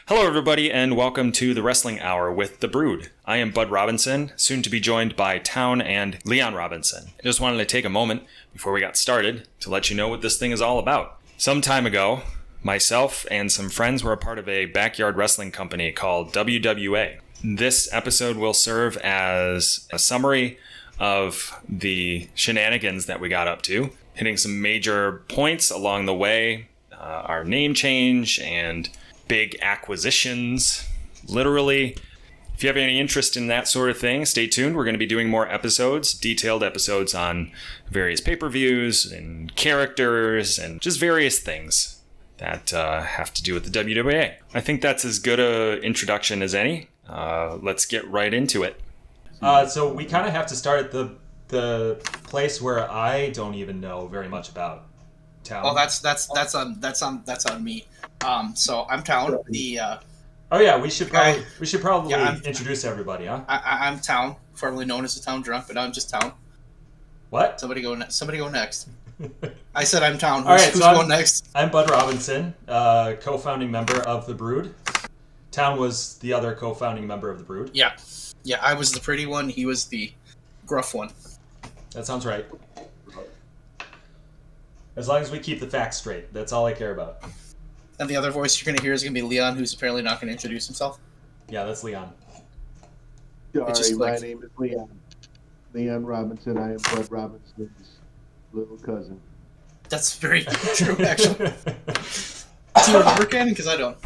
Hello, everybody, and welcome to the Wrestling Hour with the Brewd. I am Bud Robinson, soon to be joined by Town and Leon Robinson. I just wanted to take a moment before we got started to let you know what this thing is all about. Some time ago, myself and some friends were a part of a backyard wrestling company called WWA. This episode will serve as a summary of the shenanigans that we got up to, hitting some major points along the way, our name change, and big acquisitions, literally. If you have any interest in that sort of thing, stay tuned. We're going to be doing more episodes, detailed episodes on various pay-per-views and characters and just various things that have to do with the WWA. I think that's as good an introduction as any. Let's get right into it. So we kind of have to start at the place where I don't even know very much about Town. Oh, that's on me. So I'm Town. Oh yeah, we should probably introduce everybody, huh? I'm Town, formerly known as the Town Drunk, but now I'm just Town. What? Somebody go next. I said I'm Town. Who's going next? I'm Bud Robinson, co-founding member of the Brewd. Town was the other co-founding member of the Brewd. Yeah. I was the pretty one. He was the gruff one. That sounds right. As long as we keep the facts straight, that's all I care about. And the other voice you're going to hear is going to be Leon, who's apparently not going to introduce himself. Yeah, that's Leon. Sorry, my name is Leon. Leon Robinson. I am Bud Robinson's little cousin. That's very true, actually. Do you remember, Ken? Because I don't.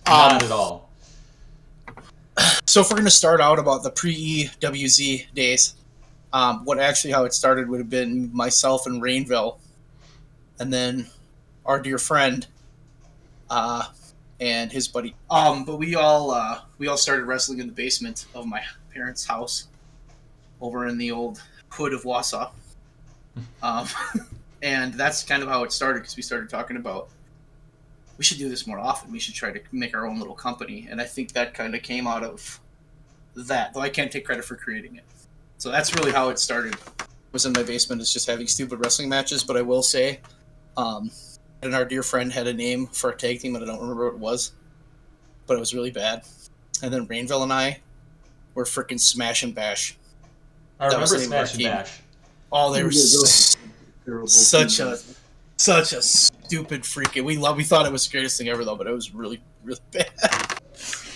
Not at all. So if we're going to start out about the pre-EWZ days, how it started would have been myself and Rainville, and then our dear friend, and his buddy. But we all started wrestling in the basement of my parents' house, over in the old hood of Wausau. And that's kind of how it started, because we started talking about, we should do this more often. We should try to make our own little company. And I think that kind of came out of that, though I can't take credit for creating it. So that's really how it started. Was in my basement, is just having stupid wrestling matches. But I will say, and our dear friend had a name for a tag team, and I don't remember what it was, but it was really bad. And then Rainville and I were freaking Smash and Bash. I remember Smash and Bash. Oh, they were such a stupid freaking. We thought it was the greatest thing ever, though, but it was really, really bad.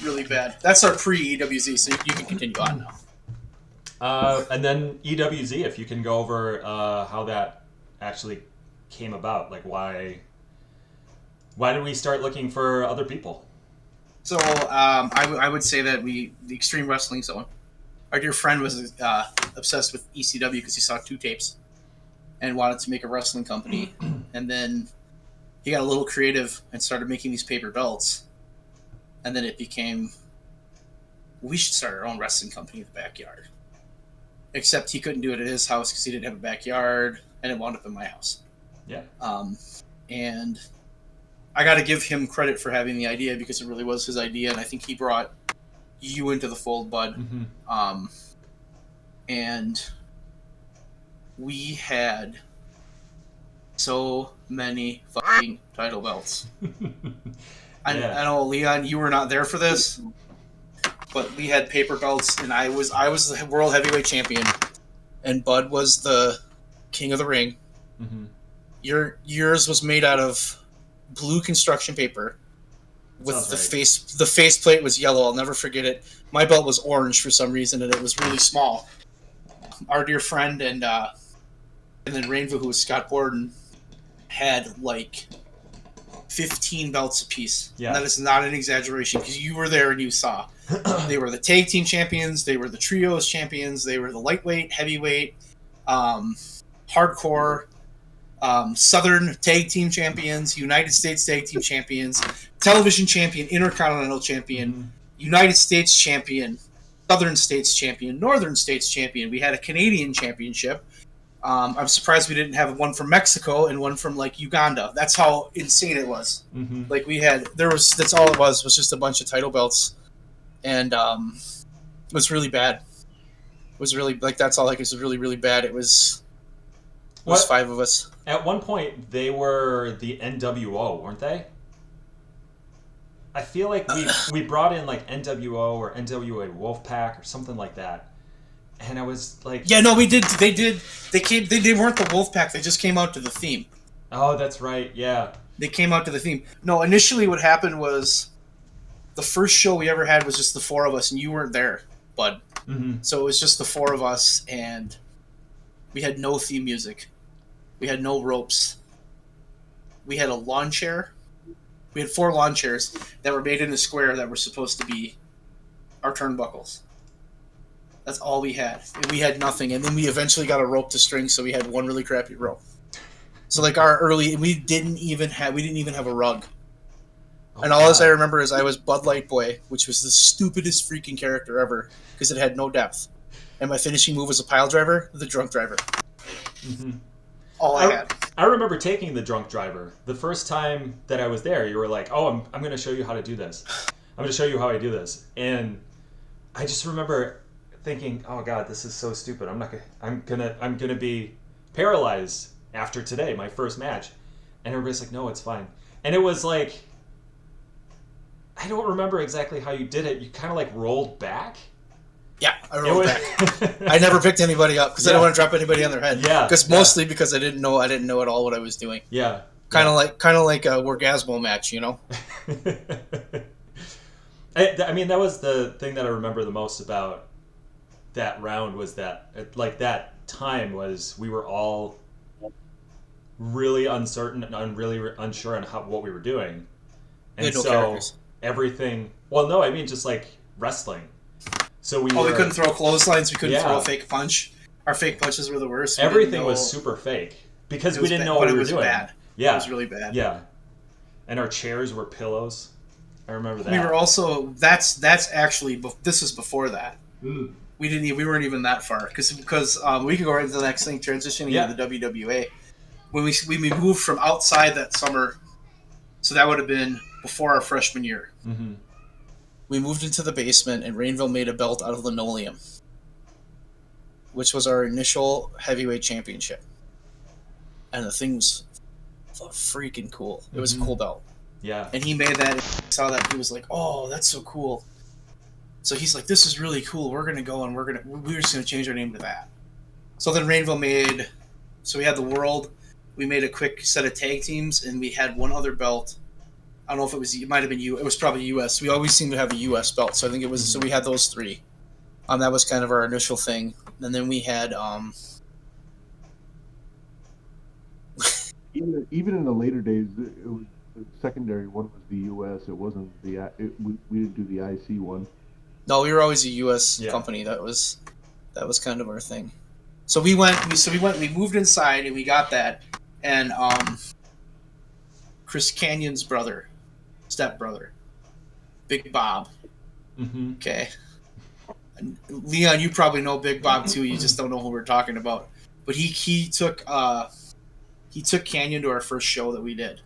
Really bad. That's our pre-EWZ, so you can continue on now. And then EWZ, if you can go over how that actually came about, like why did we start looking for other people? So I would say that the Extreme Wrestling Zone, our dear friend was obsessed with ECW because he saw 2 tapes and wanted to make a wrestling company. And then he got a little creative and started making these paper belts. And then it became, we should start our own wrestling company in the backyard. Except he couldn't do it at his house because he didn't have a backyard, and it wound up in my house. Yeah. And I got to give him credit for having the idea, because it really was his idea, and I think he brought you into the fold, Bud. Mm-hmm. And we had so many fucking title belts. I know, Leon, you were not there for this, but we had paper belts, and I was the world heavyweight champion, and Bud was the king of the ring. Mm-hmm. Yours was made out of blue construction paper with Sounds the face plate was yellow. I'll never forget it. My belt was orange for some reason, and it was really small. Our dear friend and then Rainville, who was Scott Borden, had like 15 belts apiece. Yeah. And that is not an exaggeration, because you were there and you saw. They were the tag team champions, they were the trios champions, they were the lightweight, heavyweight, hardcore, Southern tag team champions, United States tag team champions, television champion, intercontinental champion, Mm-hmm. United States champion, Southern States champion, Northern States champion. We had a Canadian championship. I'm surprised we didn't have one from Mexico and one from like Uganda. That's how insane it was. Mm-hmm. Like that's all it was just a bunch of title belts, and it was really bad. It was really that's all. Like, it was really, really bad. It was 5 of us. At one point, they were the NWO, weren't they? I feel like we brought in like NWO or NWA Wolfpack or something like that, and I was like, yeah, no, we did. They did. They came. They weren't the Wolfpack. They just came out to the theme. oh, that's right, yeah. They came out to the theme. No, initially what happened was the first show we ever had was just the four of us, and you weren't there, bud. Mm-hmm. So it was just the four of us, and we had no theme music. We had no ropes. We had a lawn chair. We had 4 lawn chairs that were made in a square that were supposed to be our turnbuckles. That's all we had. And we had nothing, and then we eventually got a rope to string, so we had one really crappy rope. So like we didn't even have a rug. Oh, and all I remember is I was Bud Light Boy, which was the stupidest freaking character ever because it had no depth. And my finishing move was a pile driver, the drunk driver. Mm-hmm. All I had. I remember taking the drunk driver. The first time that I was there, you were like, "Oh, I'm going to show you how to do this. I'm going to show you how I do this." And I just remember thinking, "Oh God, this is so stupid. I'm gonna be paralyzed after today, my first match." And everybody's like, "No, it's fine." And it was like, I don't remember exactly how you did it. You kind of like rolled back. Yeah, I rolled back. I never picked anybody up because I didn't want to drop anybody on their head. Yeah, because mostly because I didn't know at all what I was doing. Yeah, kind of like a Orgasmo match, you know. I mean, that was the thing that I remember the most about that round was that like that time was we were all really uncertain and really unsure on what we were doing, and no so characters. Everything. Well, no, I mean just like wrestling. So we couldn't throw clotheslines. We couldn't throw a fake punch. Our fake punches were the worst. Everything was super fake because we didn't know what we were doing. Bad. Yeah, it was really bad. Yeah, and our chairs were pillows. I remember that. We were also that's actually this is before that. Mm. We weren't even that far because we could go right into the next thing, transitioning into the WWA. When we moved from outside that summer, so that would have been before our freshman year. Mm-hmm. We moved into the basement, and Rainville made a belt out of linoleum, which was our initial heavyweight championship. And the thing was freaking cool. It was a cool belt. Yeah. And he made that, and saw that, he was like, "Oh, that's so cool." So he's like, "This is really cool. We're gonna go and we're just gonna change our name to that." So then Rainville so we had the world. We made a quick set of tag teams, and we had one other belt. I don't know if it might have been it was probably U.S. We always seem to have a U.S. belt, so I think it was. So we had those 3. That was kind of our initial thing, and then we had. Even in the later days, it was the secondary one was the U.S. It wasn't we didn't do the IC one. No, we were always a U.S. company. That was kind of our thing. So we moved inside and we got that, and Chris Canyon's stepbrother, Big Bob. Mm-hmm. Okay. And Leon, you probably know Big Bob too. You just don't know who we're talking about. But he took Canyon to our first show that we did,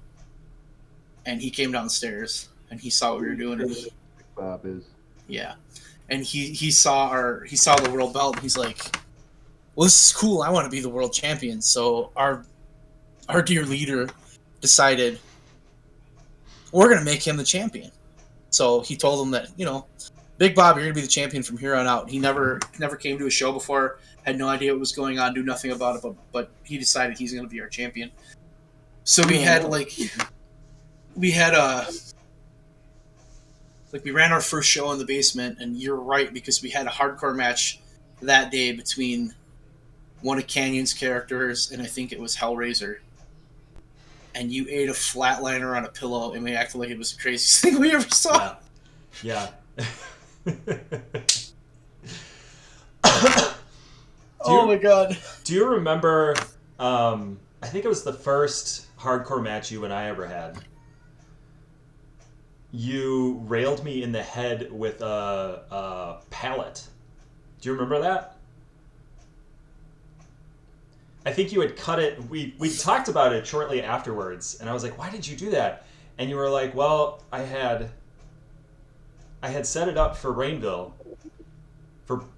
and he came downstairs and he saw what we were doing. Big Bob is. Yeah, and he saw the world belt, and he's like, "Well, this is cool. I want to be the world champion." So our dear leader decided we're gonna make him the champion. So he told him that, Big Bob, you're gonna be the champion from here on out. He never came to a show before, had no idea what was going on, knew nothing about it, but he decided he's gonna be our champion. So we ran our first show in the basement, and you're right, because we had a hardcore match that day between one of Canyon's characters and I think it was Hellraiser. And you ate a flatliner on a pillow, and we acted like it was the craziest thing we ever saw. Yeah. Oh my god. Do you remember, I think it was the first hardcore match you and I ever had. You railed me in the head with a pallet. Do you remember that? I think you had cut it. We talked about it shortly afterwards, and I was like, "Why did you do that?" And you were like, "Well, I had set it up for Rainville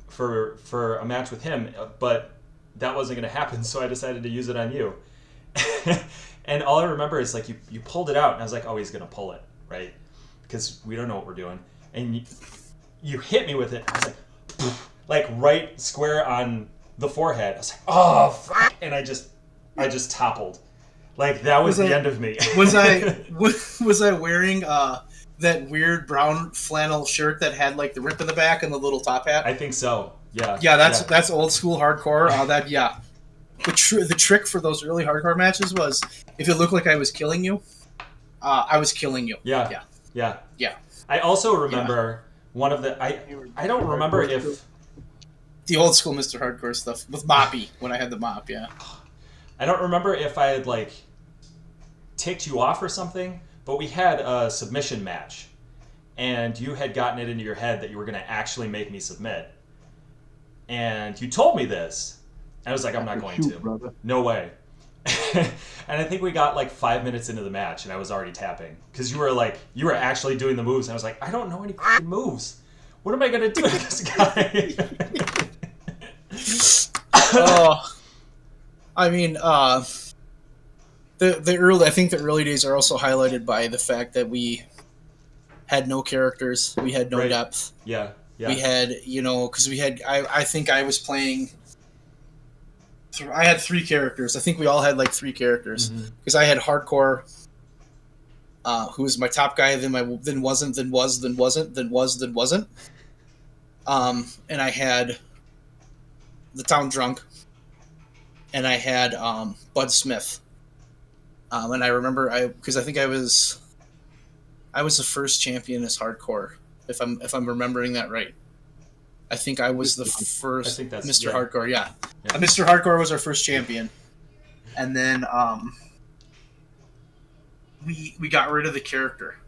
for a match with him, but that wasn't going to happen, so I decided to use it on you." And all I remember is like you pulled it out, and I was like, "Oh, he's going to pull it, right?" because we don't know what we're doing. And you hit me with it. I was like right square on the forehead. I was like, oh, fuck. And I just toppled. Like, that was the end of me. Was I wearing that weird brown flannel shirt that had like the rip in the back and the little top hat? I think so. Yeah. Yeah, that's old school hardcore. The trick for those early hardcore matches was if it looked like I was killing you, I was killing you. Yeah. Yeah. I also remember one of the I don't remember if the old school Mr. Hardcore stuff with Moppy when I had the mop. Yeah. I don't remember if I had like ticked you off or something, but we had a submission match, and you had gotten it into your head that you were going to actually make me submit, and you told me this. I was like, I'm not going to. Brother. No way. And I think we got like 5 minutes into the match, and I was already tapping because you were actually doing the moves, and I was like, I don't know any fucking moves. What am I going to do with this guy? I mean, I think the early days are also highlighted by the fact that we had no characters, we had no depth. Yeah. We had, because we had, I think I was playing. I had 3 characters. I think we all had like 3 characters because I had Hardcore, who was my top guy, then wasn't, then was, then wasn't, then was, then wasn't. And I had the Town Drunk. And I had Bud Smith, and I remember because I think I was the first champion as Hardcore, if I'm remembering that right. I think I was the first Mr. Hardcore. Yeah. Mr. Hardcore was our first champion, and then we got rid of the character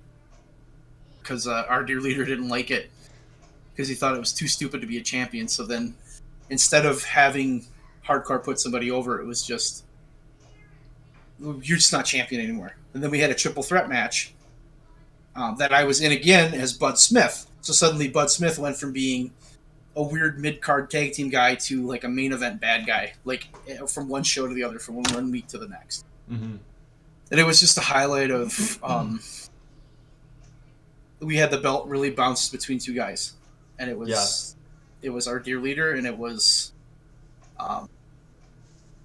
because our dear leader didn't like it because he thought it was too stupid to be a champion. So then, instead of having Hardcore put somebody over, it was just, you're just not champion anymore. And then we had a triple threat match that I was in again as Bud Smith. So suddenly Bud Smith went from being a weird mid-card tag team guy to like a main event bad guy, like from one show to the other, from one week to the next. Mm-hmm. And it was just a highlight of we had the belt really bounced between 2 guys, and it was our dear leader, and it was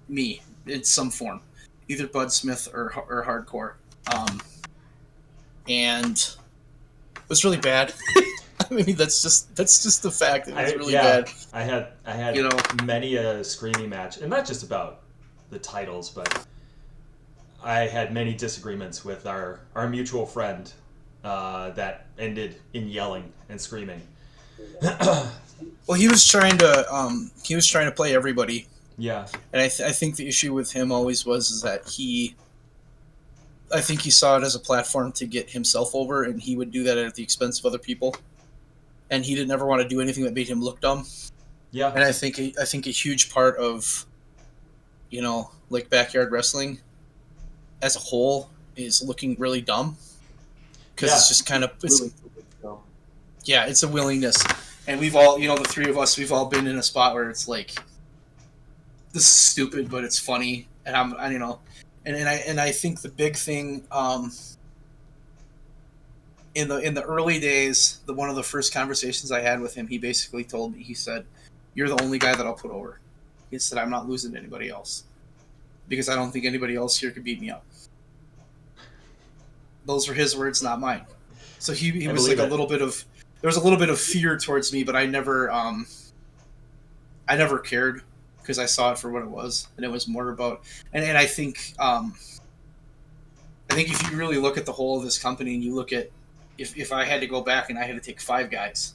me in some form, either Bud Smith or Hardcore, and it was really bad. I mean, that's just the fact. It was really bad. I had many a screaming match, and not just about the titles, but I had many disagreements with our mutual friend that ended in yelling and screaming. Well, he was trying to play everybody. Yeah. And I think the issue with him always was that I think he saw it as a platform to get himself over, and he would do that at the expense of other people. And he didn't ever want to do anything that made him look dumb. Yeah. And I think a huge part of, like backyard wrestling as a whole is looking really dumb. Because it's just kind of, it's a willingness. And we've all, the 3 of us, we've all been in a spot where it's like, this is stupid, but it's funny, and I think the big thing in the early days, one of the first conversations I had with him, he basically told me, he said, "You're the only guy that I'll put over." He said, "I'm not losing to anybody else because I don't think anybody else here could beat me up." Those were his words, not mine. So he was like there was a little bit of fear towards me, but I never cared. Because I saw it for what it was, and it was more about, and I think if you really look at the whole of this company, and you look at if I had to go back and I had to take 5 guys,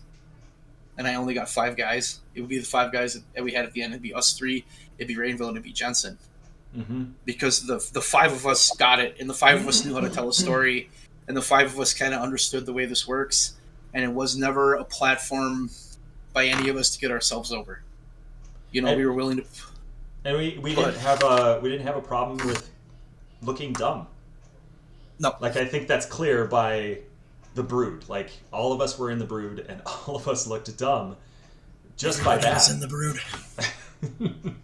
and I only got 5 guys, it would be the 5 guys that we had at the end. It'd be us 3, it'd be Rainville, and it'd be Jensen, because the 5 of us got it, and the 5 of us knew how to tell a story, and the 5 of us kind of understood the way this works, and it was never a platform by any of us to get ourselves over. We were willing to, and we didn't have a problem with looking dumb. No, like I think that's clear by the Brewd. Like all of us were in the Brewd, and all of us looked dumb. Just by that, was in the Brewd.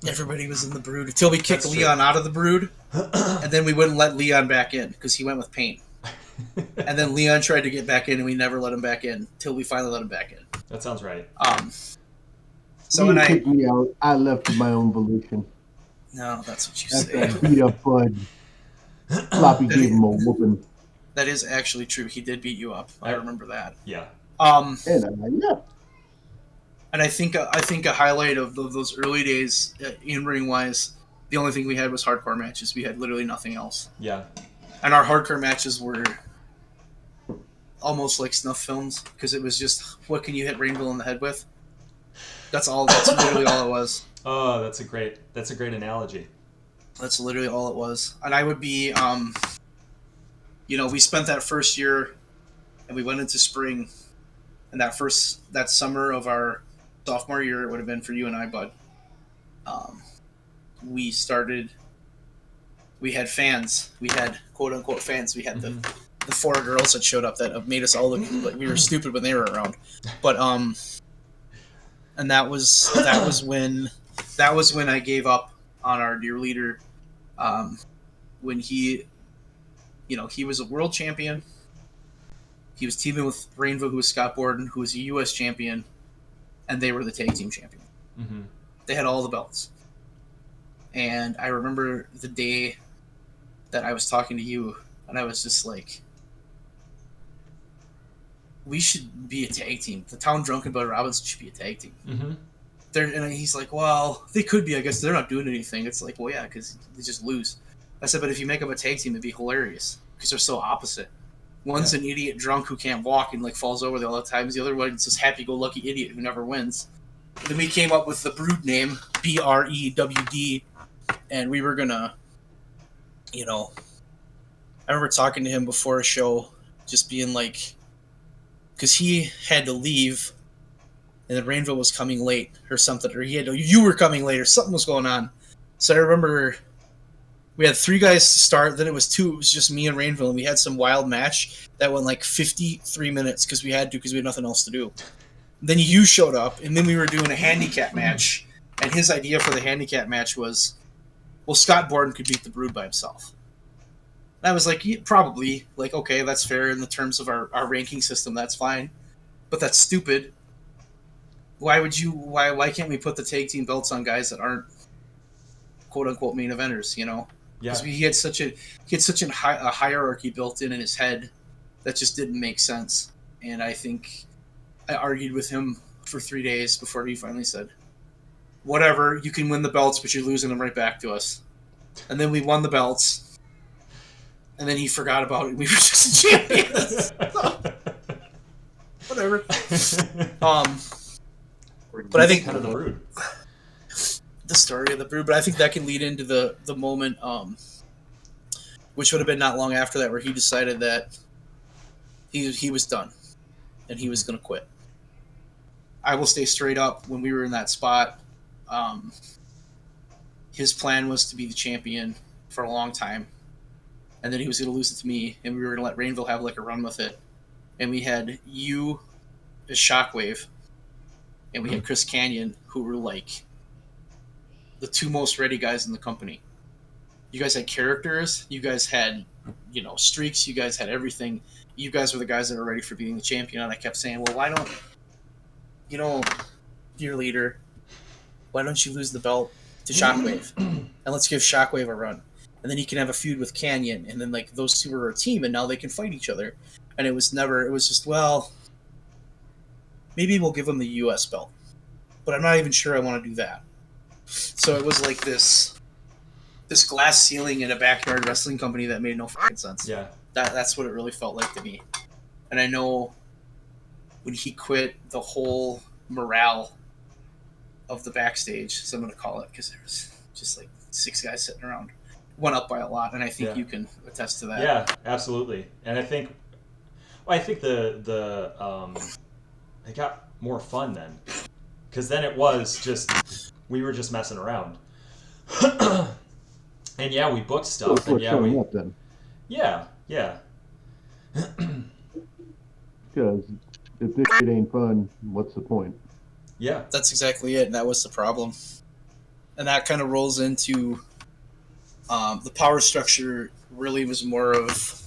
Everybody was in the Brewd until we kicked Leon out of the Brewd, and then we wouldn't let Leon back in because he went with paint. And then Leon tried to get back in, and we never let him back in till we finally let him back in. That sounds right. So You when didn't kick me out. I left of my own volition. No, that's what you After I say. beat up Bud, Floppy gave him a whooping. That is actually true. He did beat you up. I remember that. Yeah. And I left. And I think a highlight of those early days, in ring wise, the only thing we had was hardcore matches. We had literally nothing else. Yeah. And our hardcore matches were almost like snuff films because it was just, what can you hit Rainville in the head with? That's all. That's literally all it was. Oh, that's a great analogy. That's literally all it was. And I would be, we spent that first year, and we went into spring, and that summer of our sophomore year, it would have been for you and I, Bud. We had fans. We had quote unquote fans. We had the 4 girls that showed up that made us all look like we were stupid when they were around. But and that was when I gave up on our dear leader. When he was a world champion. He was teaming with Rainbow, who was Scott Borden, who was a U.S. champion, and they were the tag team champion. Mm-hmm. They had all the belts. And I remember the day that I was talking to you, and I was just like, we should be a tag team. The Town Drunken Bud Robinson should be a tag team. Mm-hmm. And he's like, well, they could be. I guess they're not doing anything. It's like, well, yeah, because they just lose. I said, but if you make them a tag team, it'd be hilarious because they're so opposite. One's an idiot drunk who can't walk and like falls over all the times. The other one's this happy-go-lucky idiot who never wins. Then we came up with the Brewd name, BREWD, and we were gonna, I remember talking to him before a show, just being like, because he had to leave, and then Rainville was coming late or something, or you were coming late or something was going on. So I remember we had 3 guys to start, then it was 2, it was just me and Rainville, and we had some wild match that went like 53 minutes because we had nothing else to do. Then you showed up, and then we were doing a handicap match, and his idea for the handicap match was, well, Scott Borden could beat the Brewd by himself. And I was like, yeah, probably. Like, okay, that's fair in the terms of our ranking system, that's fine. But that's stupid. Why can't we put the tag team belts on guys that aren't quote-unquote main eventers, Yeah. Because he had such a hierarchy built in his head that just didn't make sense. And I think I argued with him for 3 days before he finally said, whatever, you can win the belts, but you're losing them right back to us. And then we won the belts. And then he forgot about it. We were just champions. Whatever. But I think kind of the Brewd. The story of the Brewd, but I think that can lead into the moment, which would have been not long after that, where he decided that he was done and he was going to quit. I will stay straight up. When we were in that spot, his plan was to be the champion for a long time, and then he was going to lose it to me, and we were going to let Rainville have like a run with it. And we had you as Shockwave, and we had Chris Canyon, who were like the 2 most ready guys in the company. You guys had characters, you guys had, streaks, you guys had everything. You guys were the guys that were ready for being the champion. And I kept saying, well, why don't, dear leader, why don't you lose the belt to Shockwave? And let's give Shockwave a run. And then he can have a feud with Canyon. And then like those 2 are a team, and now they can fight each other. And it was just, well, maybe we'll give him the US belt. But I'm not even sure I want to do that. So it was like this glass ceiling in a backyard wrestling company that made no fucking sense. Yeah. That's what it really felt like to me. And I know when he quit, the whole morale of the backstage, so I'm going to call it, because there was just like 6 guys sitting around, went up by a lot, and I think you can attest to that. Yeah, absolutely. And I think the it got more fun then, because then it was just, we were just messing around. And yeah, we booked stuff, and yeah. Because if this shit ain't fun, what's the point? Yeah, that's exactly it, and that was the problem. And that kind of rolls into the power structure. Really was more of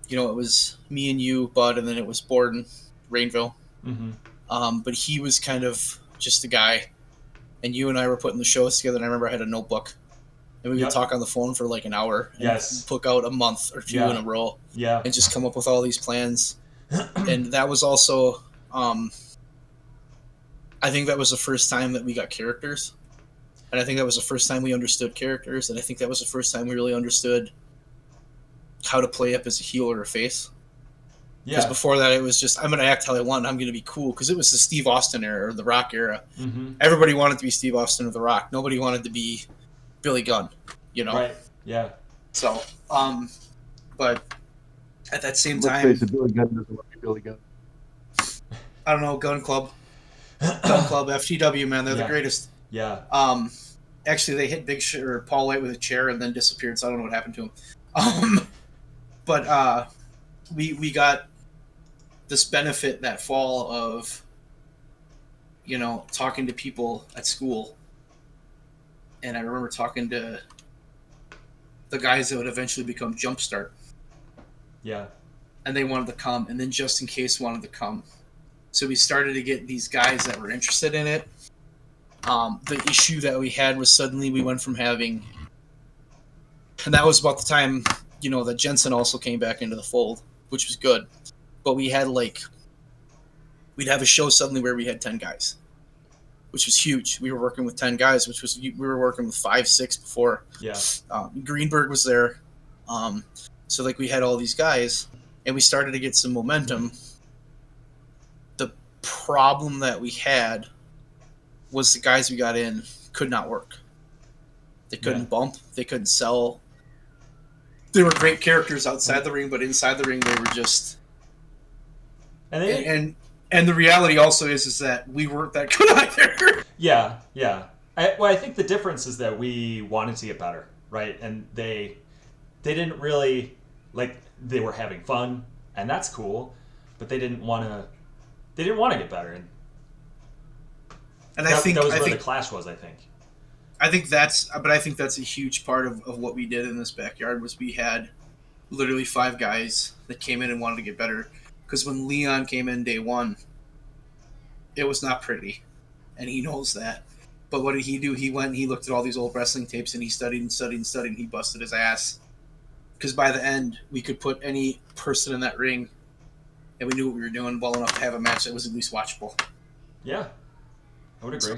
it was me and you, Bud, and then it was Borden, Rainville. Mm-hmm. But he was kind of just a guy, and you and I were putting the shows together, and I remember I had a notebook, and we would talk on the phone for like an hour, and book out a month or two in a row, and just come up with all these plans. And that was also, I think that was the first time that we got characters, and I think that was the first time we understood characters, and I think that was the first time we really understood how to play up as a heel or a face. Because before that, it was just, I'm going to act how I want, I'm going to be cool, because it was the Steve Austin era, or the Rock era. Mm-hmm. Everybody wanted to be Steve Austin or the Rock. Nobody wanted to be Billy Gunn, Right, yeah. So, but at that same time... Let's face it, Billy Gunn doesn't want to be Billy Gunn. I don't know, Gun Club, FTW, man, they're the greatest. Yeah. Actually, they hit Paul White with a chair and then disappeared, so I don't know what happened to him. But we got this benefit that fall of, talking to people at school. And I remember talking to the guys that would eventually become Jumpstart. Yeah. And they wanted to come, and then Just In Case wanted to come. So we started to get these guys that were interested in it. The issue that we had was suddenly we went from having, and that was about the time, that Jensen also came back into the fold, which was good. But we had we'd have a show suddenly where we had 10 guys, which was huge. We were working with 10 guys, we were working with 5, 6 before. Yeah. Greenberg was there. So we had all these guys, and we started to get some momentum. The problem that we had was the guys we got in could not work. They couldn't bump. They couldn't sell. They were great characters outside the ring, but inside the ring they were just... And the reality also is that we weren't that good either. Yeah. I think the difference is that we wanted to get better, right? And they didn't really... they were having fun, and that's cool, but they didn't want to get better. And I think that was where the clash was, I think. I think that's a huge part of what we did in this backyard was we had literally 5 guys that came in and wanted to get better. Because when Leon came in day one, it was not pretty, and he knows that. But what did he do? He went and he looked at all these old wrestling tapes, and he studied and he busted his ass. Because by the end, we could put any person in that ring, and we knew what we were doing well enough to have a match that was at least watchable. Yeah. I would agree.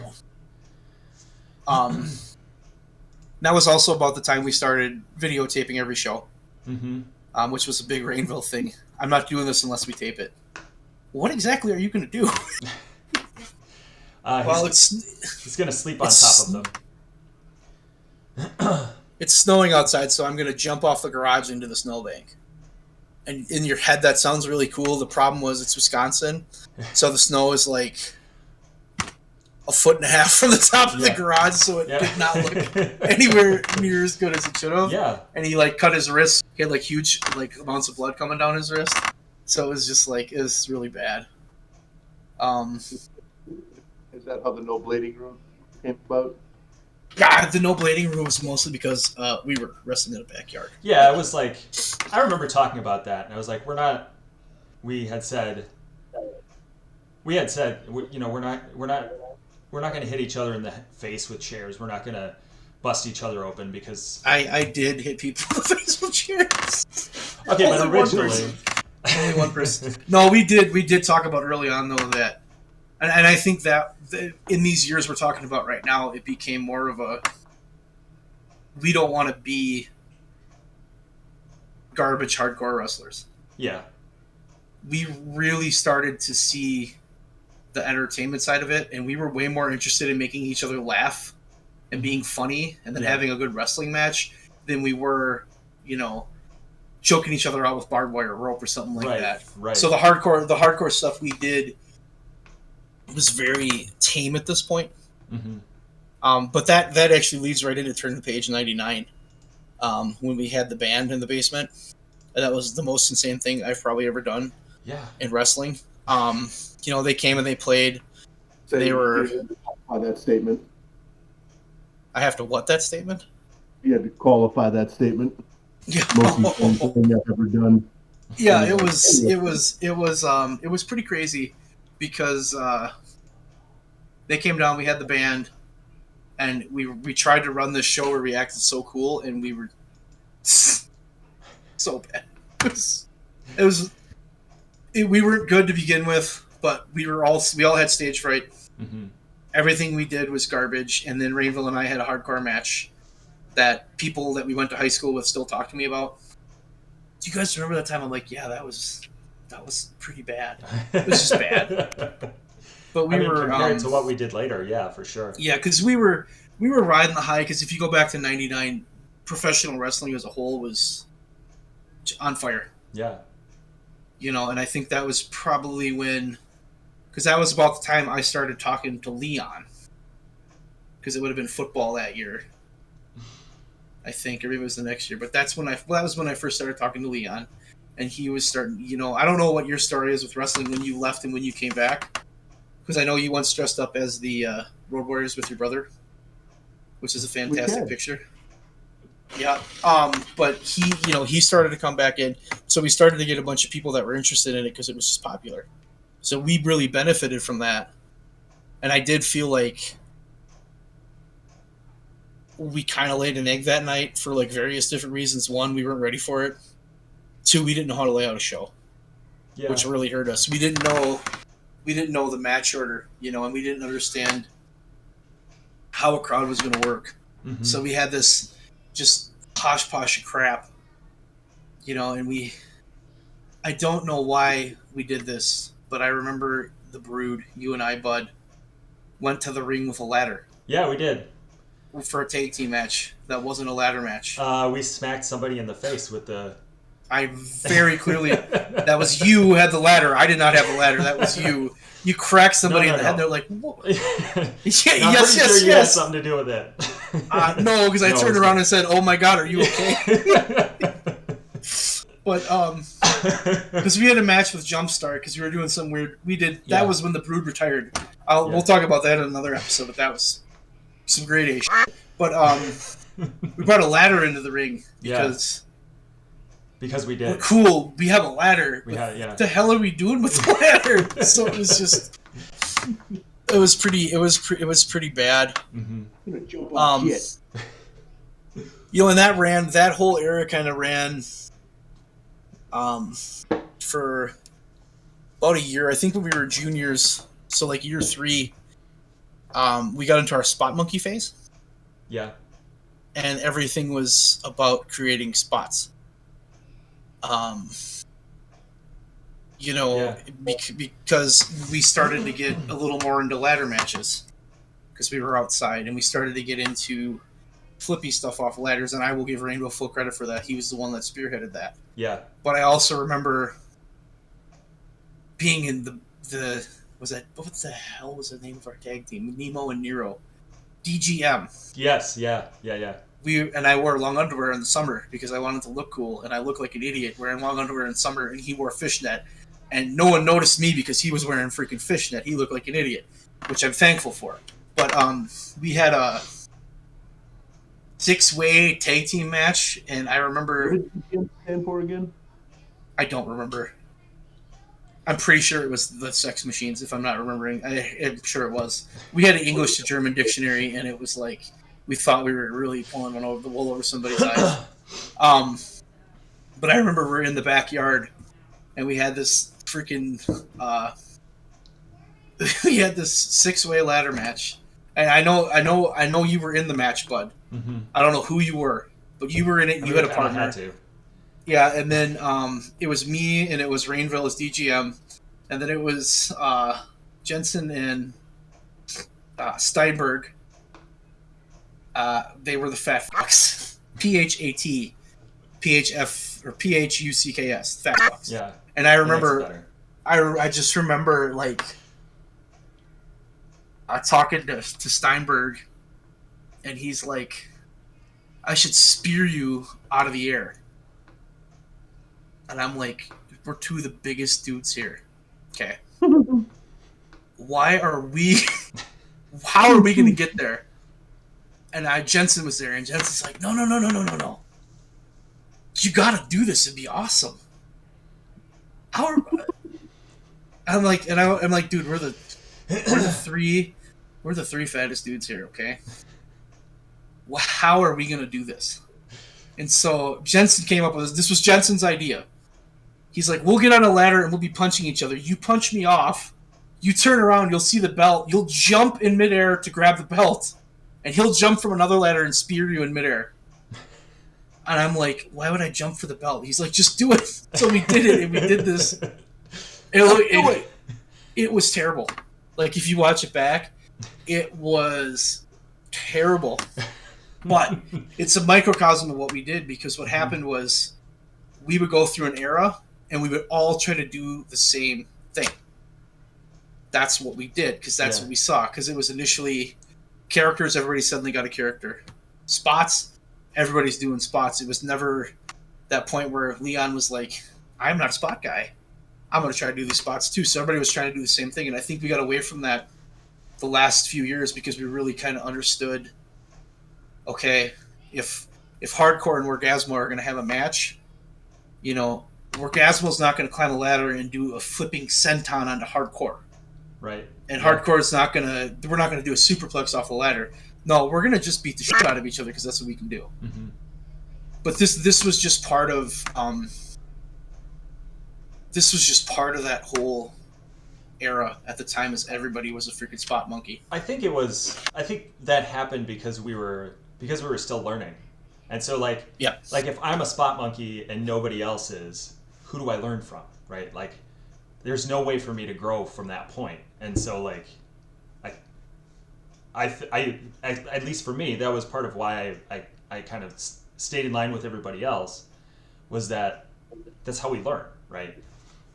That was also about the time we started videotaping every show, mm-hmm. Which was a big Rainville thing. I'm not doing this unless we tape it. What exactly are you going to do? He's going to sleep on top of them. It's snowing outside, so I'm going to jump off the garage into the snowbank. And in your head, that sounds really cool. The problem was it's Wisconsin, so the snow is like a foot and a half from the top of the garage, so it did not look anywhere near as good as it should have. Yeah. And he cut his wrist. He had huge amounts of blood coming down his wrist. So it was just it was really bad. Is that how the no blading rule came about? Yeah, the no blading rule was mostly because we were wrestling in a backyard. Yeah, it was I remember talking about that, and I was we had said, we're not going to hit each other in the face with chairs. We're not going to bust each other open because... I did hit people in the face with chairs. Okay, but originally... Only one person. No, we did talk about early on, though, that... And I think that in these years we're talking about right now, it became more of a... We don't want to be garbage hardcore wrestlers. Yeah. We really started to see the entertainment side of it, and we were way more interested in making each other laugh and being funny and then having a good wrestling match than we were, choking each other out with barbed wire rope or something like that. Right. So the hardcore stuff we did was very tame at this point. Mm-hmm. But that actually leads right into Turn the Page 99, when we had the band in the basement. And that was the most insane thing I've probably ever done in wrestling. They came and they played. So they were... that statement. I have to what that statement? You had to qualify that statement. Yeah. Most insane thing I've ever done. Yeah, it was pretty crazy because they came down. We had the band, and we tried to run this show where we acted so cool, and we were so bad. We weren't good to begin with, but we all had stage fright. Mm-hmm. Everything we did was garbage, and then Rainville and I had a hardcore match that people that we went to high school with still talk to me about. Do you guys remember that time? I'm like, yeah, that was pretty bad. It was just bad. But we were compared to what we did later, yeah, for sure. Yeah, because we were riding the high. Because if you go back to '99, professional wrestling as a whole was on fire. Yeah. And I think that was probably when, because that was about the time I started talking to Leon. Because it would have been football that year, I think, or maybe it was the next year. But that was when I first started talking to Leon, and he was starting. I don't know what your story is with wrestling when you left and when you came back, because I know you once dressed up as the Road Warriors with your brother, which is a fantastic picture. Yeah. But he started to come back in, so we started to get a bunch of people that were interested in it because it was just popular. So we really benefited from that, and I did feel like we kind of laid an egg that night for like various different reasons. One, we weren't ready for it. Two, we didn't know how to lay out a show, which really hurt us. We didn't know the match order, and we didn't understand how a crowd was going to work. Mm-hmm. So we had this just posh of crap, and I don't know why we did this, but I remember the Brewd, you and I, Bud, went to the ring with a ladder. Yeah, we did. For a tag team match that wasn't a ladder match. We smacked somebody in the face with the... I very clearly... That was you who had the ladder. I did not have the ladder. That was you. You cracked somebody in the head. They're like, "Whoa." Yes. You had something to do with it. No, because I turned around and said, "Oh my God, are you okay?" But because we had a match with Jumpstart because we were doing some weird. We did that was when the Brewd retired. We'll talk about that in another episode. But that was some great A shit. But we brought a ladder into the ring because we did. We're cool. We have a ladder. What the hell are we doing with the ladder? So it was just. It was pretty bad. Mm-hmm. Shit. And that whole era kind of ran for about a year. I think when we were juniors, so like year 3, we got into our spot monkey phase. Yeah. And everything was about creating spots. Because we started to get a little more into ladder matches because we were outside, and we started to get into flippy stuff off ladders, and I will give Rainbow full credit for that. He was the one that spearheaded that. Yeah. But I also remember being in the what the hell was the name of our tag team? Nemo and Nero. DGM. Yes, yeah. I wore long underwear in the summer because I wanted to look cool, and I looked like an idiot wearing long underwear in summer, and he wore fishnet. And no one noticed me because he was wearing freaking fishnet. He looked like an idiot, which I'm thankful for. But we had a 6-way tag team match, and I remember... What did you stand for again? I don't remember. I'm pretty sure it was the Sex Machines, if I'm not remembering. I'm sure it was. We had an English to German dictionary, and it was like... We thought we were really pulling one over the wool over somebody's eyes. But I remember we're in the backyard, and we had this freaking... we had this 6-way ladder match. And I know you were in the match, Bud. Mm-hmm. I don't know who you were, but you were in it. You had a partner. Had to. Yeah, and then it was me, and it was Rainville as DGM, and then it was Jensen and Steinberg. They were the Fat Fucks. PHAT, PHF or PHUCKS. Fat Fucks. Yeah. And I remember, I just remember like talking to Steinberg, and he's like, "I should spear you out of the air." And I'm like, "We're two of the biggest dudes here. Okay. Why are we... How are we going to get there?" And Jensen was there, and Jensen's like, No. You got to do this. It'd be awesome. I'm like, dude, we're the three fattest dudes here, okay? How are we gonna do this? And so Jensen came up with this was Jensen's idea. He's like, we'll get on a ladder and we'll be punching each other. You punch me off, you turn around, you'll see the belt, you'll jump in midair to grab the belt, and he'll jump from another ladder and spear you in midair. And I'm like, why would I jump for the belt? He's like, just do it. So we did it, and we did this. It was terrible. Like, if you watch it back, it was terrible. But it's a microcosm of what we did, because what happened was we would go through an era, and we would all try to do the same thing. That's what we did, because that's what we saw. Because it was initially characters, everybody suddenly got a character. Spots, everybody's doing spots. It was never that point where Leon was like, I'm not a spot guy. I'm going to try to do these spots too. So everybody was trying to do the same thing. And I think we got away from that the last few years because we really kind of understood, okay, if Hardcore and Orgasmo are going to have a match, you know, Orgasmo's not going to climb a ladder and do a flipping senton onto Hardcore. Right. And Hardcore is not going to, we're not going to do a superplex off the ladder. No, we're going to just beat the shit out of each other because that's what we can do. Mm-hmm. But this was just part of that whole era at the time, as everybody was a freaking spot monkey. I think that happened because we were still learning. And so like if I'm a spot monkey and nobody else is, who do I learn from, right? Like there's no way for me to grow from that point. And so like I at least for me, that was part of why I kind of stayed in line with everybody else, was that's how we learn, right?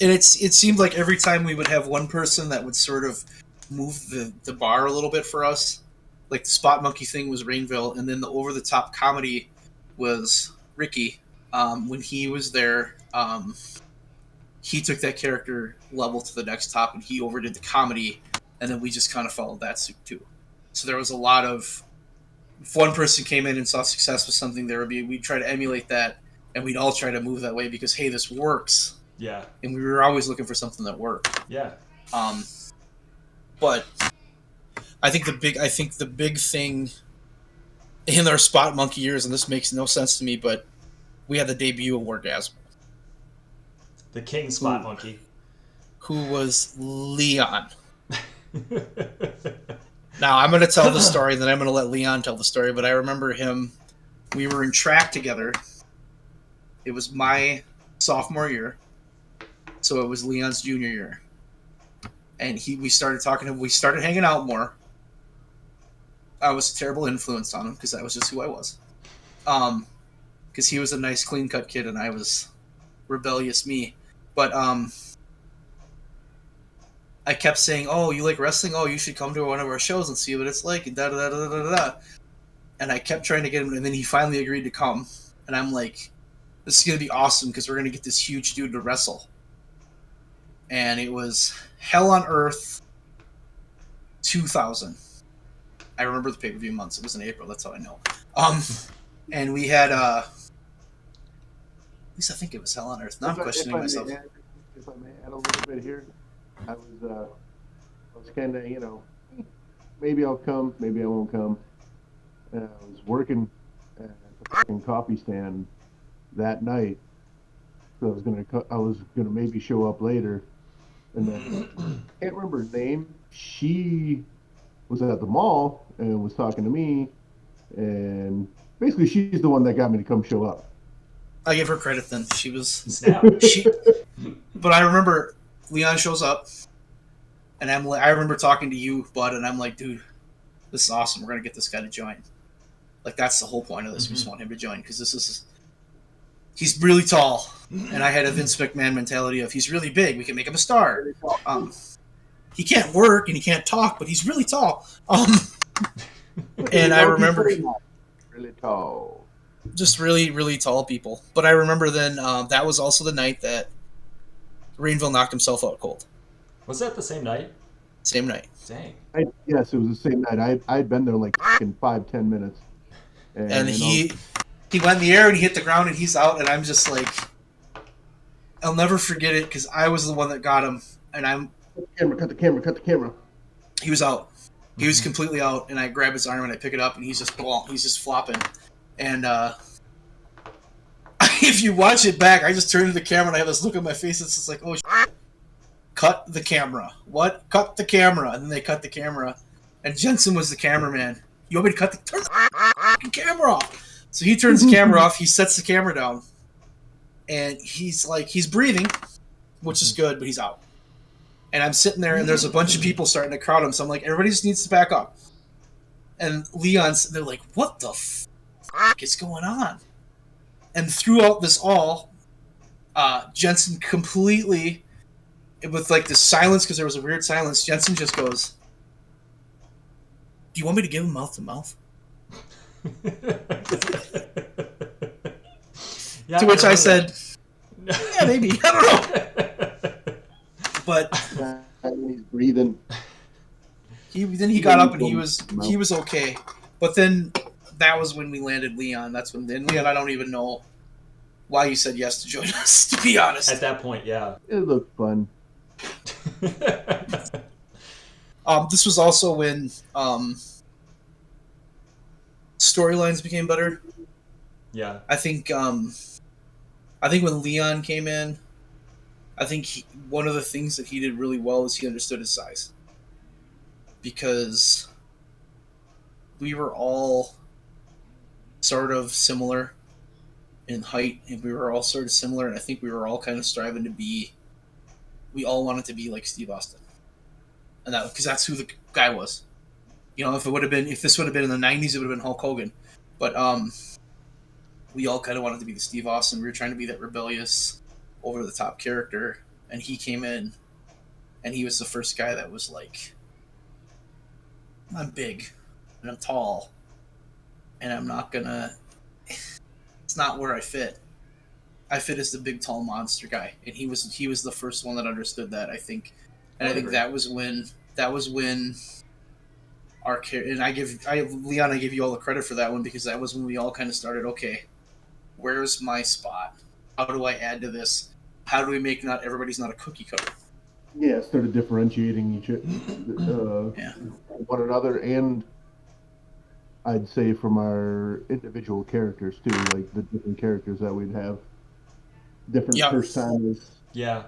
And it seemed like every time we would have one person that would sort of move the bar a little bit for us. Like the spot monkey thing was Rainville, and then the over the top comedy was Ricky. When he was there, he took that character level to the next top, and he overdid the comedy, and then we just kind of followed that suit too. So there was a lot of, if one person came in and saw success with something, we'd try to emulate that, and we'd all try to move that way because, hey, this works. Yeah. And we were always looking for something that worked. Yeah. But I think the big thing in our spot monkey years, and this makes no sense to me, but we had the debut of Orgasmo. The king spot monkey. Who was Leon. Now, I'm going to tell the story, then I'm going to let Leon tell the story, but I remember him, we were in track together. It was my sophomore year, so it was Leon's junior year. And we started talking to him, we started hanging out more. I was a terrible influence on him, because that was just who I was. Because he was a nice, clean-cut kid, and I was rebellious me. But, I kept saying, oh, you like wrestling? Oh, you should come to one of our shows and see what it's like, and da-da-da-da-da-da. And I kept trying to get him, and then he finally agreed to come. And I'm like, this is going to be awesome, because we're going to get this huge dude to wrestle. And it was Hell on Earth 2000. I remember the pay-per-view months. It was in April, that's how I know. And we had, at least I think it was Hell on Earth. Now I'm questioning myself. If I may add a little bit here. I was kind of, maybe I'll come, maybe I won't come. I was working at the fucking coffee stand that night, so I was gonna maybe show up later, and then can't remember her name. She was at the mall and was talking to me, and basically she's the one that got me to come show up. I give her credit then. She was Snap. But I remember Leon shows up, and I remember talking to you, Bud, and I'm like, dude, this is awesome. We're going to get this guy to join. Like, that's the whole point of this. We just want him to join, because he's really tall. And I had a Vince McMahon mentality of, he's really big. We can make him a star. He can't work, and he can't talk, but he's really tall. And I remember... Really tall. Just really, really tall people. But I remember then, that was also the night that Rainville knocked himself out cold. Was that the same night? Same night. Dang. Yes, it was the same night. I'd been there like in 5-10 minutes. And he went in the air and he hit the ground and he's out, and I'm just like, I'll never forget it because I was the one that got him, and Cut the camera. he was out. He was completely out, and I grab his arm and I pick it up, and he's just flopping. And if you watch it back, I just turn to the camera and I have this look on my face. It's just like, oh, shit. Cut the camera. What? Cut the camera. And then they cut the camera. And Jensen was the cameraman. You want me to turn the camera off? So he turns the camera off. He sets the camera down. And he's breathing, which is good, but he's out. And I'm sitting there, and there's a bunch of people starting to crowd him. So I'm like, everybody just needs to back up. And they're like, what the fuck is going on? And throughout this all, Jensen completely, with like this silence, because there was a weird silence, Jensen just goes, do you want me to give him mouth to mouth? Yeah, to which I said, yeah, maybe. I don't know. But He's breathing. Then he got up and he was okay. But then that was when we landed Leon. Leon, I don't even know why you said yes to join us, to be honest. At that point, yeah. It looked fun. This was also when storylines became better. Yeah. I think when Leon came in, I think one of the things that he did really well is he understood his size. Because we were all sort of similar in height, and we were all sort of similar, and I think we were all kind of striving to be, we all wanted to be like Steve Austin. And that, because that's who the guy was. You know, if this would have been in the 90s, it would have been Hulk Hogan. But we all kind of wanted to be the Steve Austin. We were trying to be that rebellious, over-the-top character. And he came in, and he was the first guy that was like, I'm big, and I'm tall, and I'm not gonna... It's not where I fit. I fit as the big, tall monster guy. And he was the first one that understood that, I think. And I think that was when our and Leon, I give you all the credit for that one, because that was when we all kind of started, okay, where's my spot? How do I add to this? How do we make not everybody's not a cookie cutter? Yeah, started differentiating one another, and I'd say from our individual characters too, like the different characters that we'd have, different personas. Yeah.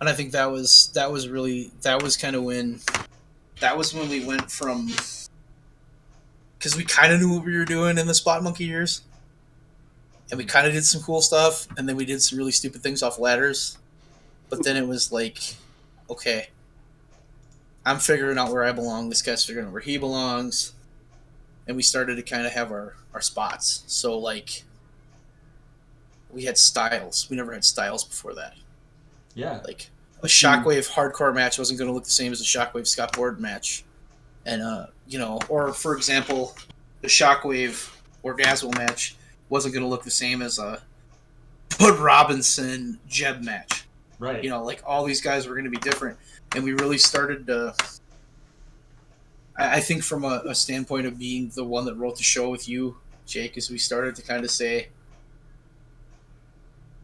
And I think that was kind of when we went from, because we kind of knew what we were doing in the Spot Monkey years, and we kind of did some cool stuff, and then we did some really stupid things off ladders, but then it was like, okay, I'm figuring out where I belong, this guy's figuring out where he belongs, and we started to kind of have our spots. So like, we had styles. We never had styles before that. Yeah. Like, a Shockwave hardcore match wasn't going to look the same as a Shockwave Scott Board match. And, or for example, the Shockwave Orgasmo match wasn't going to look the same as a Bud Robinson Jeb match. Right. You know, like, all these guys were going to be different. And we really started to, I think from a standpoint of being the one that wrote the show with you, Jake, is we started to kind of say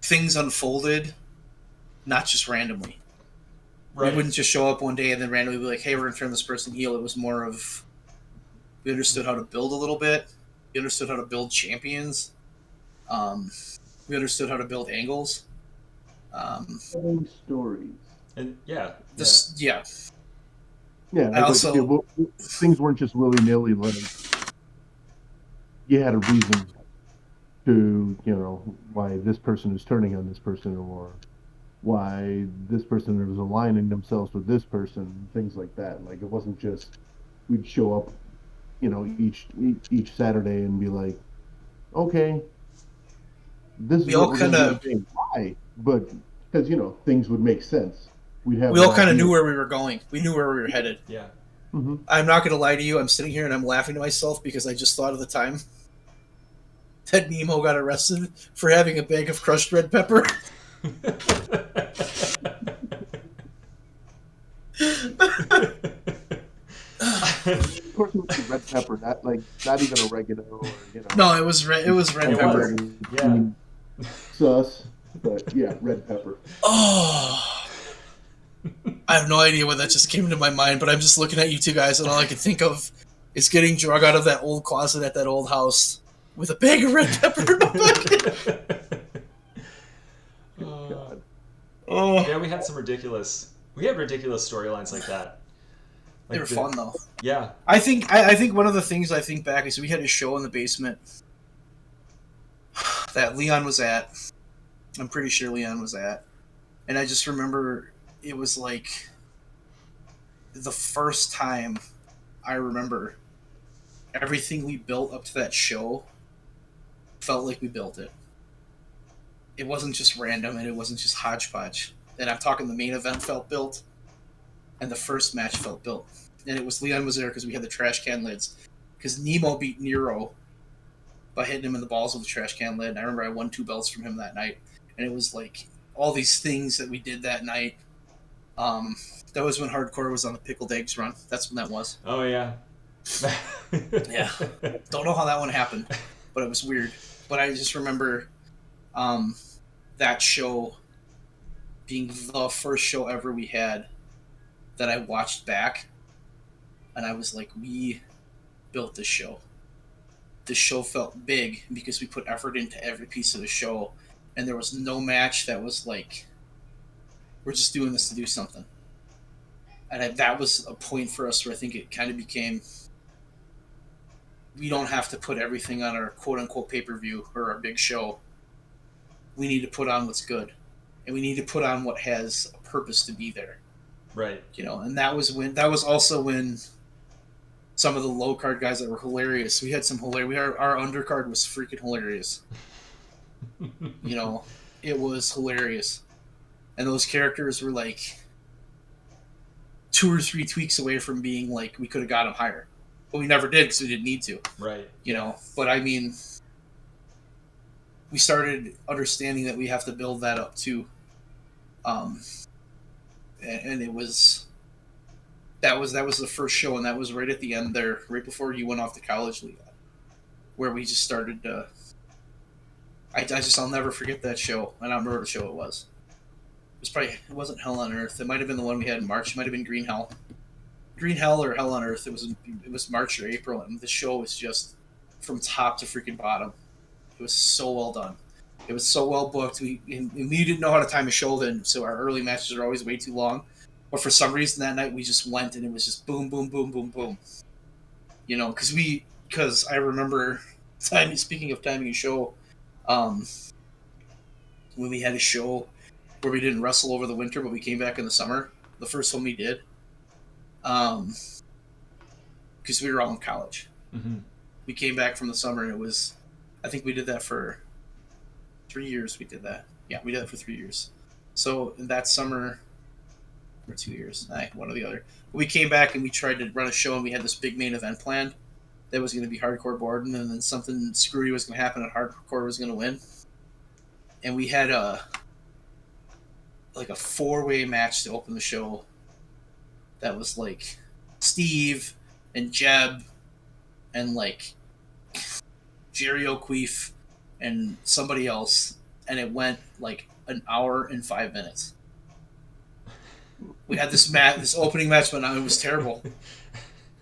things unfolded, not just randomly. Right. We wouldn't just show up one day and then randomly be like, hey, we're going to turn this person heel. It was more of, we understood how to build a little bit. We understood how to build champions. We understood how to build angles. Stories. And Yeah. I also, things weren't just willy-nilly. Like, you had a reason to, why this person is turning on this person, or why this person is aligning themselves with this person, things like that. Like, it wasn't just we'd show up, each Saturday and be like, okay, this is what we're going to do. Why? But because things would make sense. We all kind of knew where we were going. We knew where we were headed. Yeah. Mm-hmm. I'm not going to lie to you. I'm sitting here and I'm laughing to myself because I just thought of the time that Nemo got arrested for having a bag of crushed red pepper. Of course, it was red pepper, not even oregano. Or, No, it was red pepper. Yeah. Sus. But yeah, red pepper. Oh, I have no idea what that just came into my mind, but I'm just looking at you two guys, and all I can think of is getting drug out of that old closet at that old house with a bag of red pepper in the bucket. God. Oh, Yeah, we had ridiculous storylines like that. they were fun though. Yeah. I think one of the things I think back is we had a show in the basement that Leon was at. I'm pretty sure Leon was at, and I just remember it was like the first time I remember everything we built up to that show felt like we built it. It wasn't just random and it wasn't just hodgepodge. And I'm talking the main event felt built and the first match felt built. And it was Leon was there because we had the trash can lids. Because Nemo beat Nero by hitting him in the balls with the trash can lid. And I remember I won 2 belts from him that night. And it was like all these things that we did that night. That was when Hardcore was on the Pickled Eggs run. That's when that was. Oh yeah. Yeah. Don't know how that one happened, but it was weird. But I just remember that show being the first show ever we had that I watched back, and I was like, we built this show. This show felt big because we put effort into every piece of the show, and there was no match that was like, we're just doing this to do something. And that was a point for us where I think it kind of became, we don't have to put everything on our quote-unquote pay-per-view or our big show. We need to put on what's good. And we need to put on what has a purpose to be there. Right. You know, and that was also when some of the low card guys that were hilarious. We had some hilarious. Our undercard was freaking hilarious. You know, it was hilarious. And those characters were like 2 or 3 tweaks away from being like, we could have got them higher. But we never did because we didn't need to. Right. You know, but I mean, we started understanding that we have to build that up too. And it was, that was the first show, and that was right at the end there, right before you went off to college, Leah, where we just started to, I'll never forget that show. I don't remember what show it was. It wasn't Hell on Earth. It might have been the one we had in March. It might have been Green Hell or Hell on Earth. It was March or April, and the show was just from top to freaking bottom. It was so well done. It was so well booked. We didn't know how to time a show then, so our early matches are always way too long. But for some reason that night we just went, and it was just boom, boom, boom, boom, boom. You know, because I remember speaking of timing a show, when we had a show where we didn't wrestle over the winter, but we came back in the summer. The first one we did, because we were all in college. Mm-hmm. We came back from the summer, and it was, I think we did that for 3 years. We did that. Yeah, we did that for 3 years. So in that summer, or 2 years, one or the other. We came back and we tried to run a show, and we had this big main event planned that was going to be Hardcore Borden, and then something screwy was going to happen, and Hardcore was going to win. And we had a 4-way match to open the show. That was like Steve and Jeb and like Jerry O'Queef and somebody else, and it went like an hour and 5 minutes. We had this opening match, but it was terrible.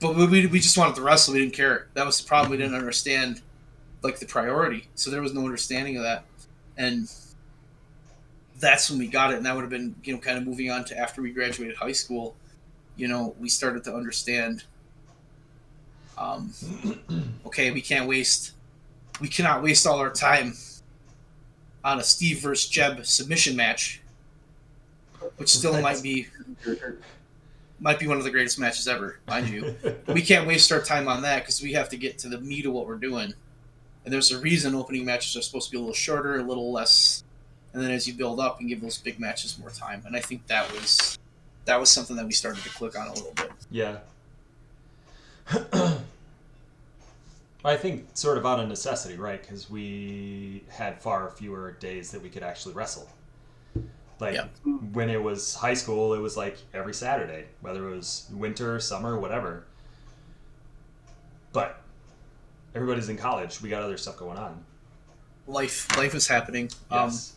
But we just wanted to wrestle. We didn't care. That was the problem. We didn't understand like the priority, so there was no understanding of that. And that's when we got it, and that would have been, you know, kind of moving on to after we graduated high school. You know, we started to understand. Okay, we cannot waste all our time on a Steve versus Jeb submission match, which still might be one of the greatest matches ever, mind you. We can't waste our time on that because we have to get to the meat of what we're doing. And there's a reason opening matches are supposed to be a little shorter, a little less, and then as you build up and give those big matches more time. And I think that was something that we started to click on a little bit. Yeah. I think sort of out of necessity, right? Because we had far fewer days that we could actually wrestle. Like, Yeah. When it was high school, it was like every Saturday, whether it was winter, summer, whatever. But everybody's in college. We got other stuff going on. Life is happening. Yes.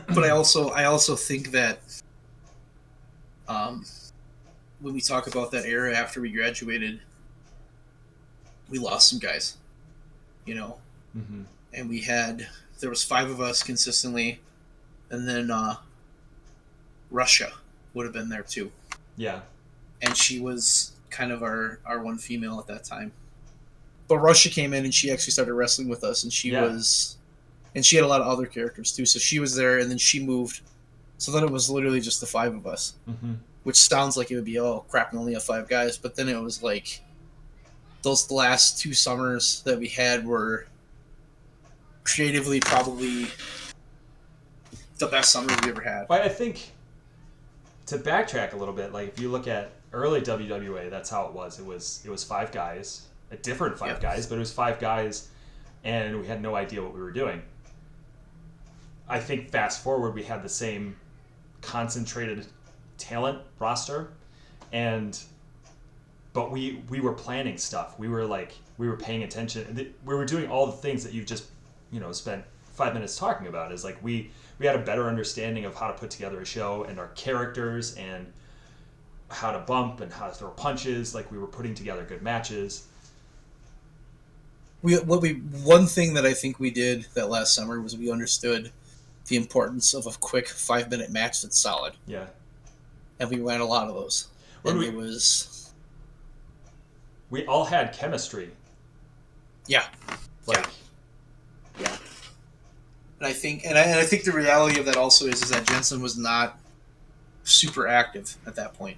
But I also think that when we talk about that era after we graduated, we lost some guys, you know, Mm-hmm. and there was 5 of us consistently, and then Russia would have been there too, Yeah. and she was kind of our one female at that time. But Russia came in and she actually started wrestling with us, and she had a lot of other characters too. So she was there, and then she moved. So then it was literally just the 5 of us, Mm-hmm. which sounds like it would be, oh crap, we only have 5 guys. But then it was like those last 2 summers that we had were creatively probably the best summers we ever had. But I think to backtrack a little bit, like if you look at early WWA, that's how it was. It was 5 guys, a different 5 guys, but it was 5 guys, and we had no idea what we were doing. I think fast forward, we had the same concentrated talent roster, but we were planning stuff. We were paying attention. We were doing all the things that you've just spent 5 minutes talking about. Is like we had a better understanding of how to put together a show and our characters and how to bump and how to throw punches. Like we were putting together good matches. One thing that I think we did that last summer was we understood the importance of a quick 5-minute match that's solid. Yeah. And we ran a lot of those. We all had chemistry. Yeah. Like, yeah. And I think the reality of that also is that Jensen was not super active at that point.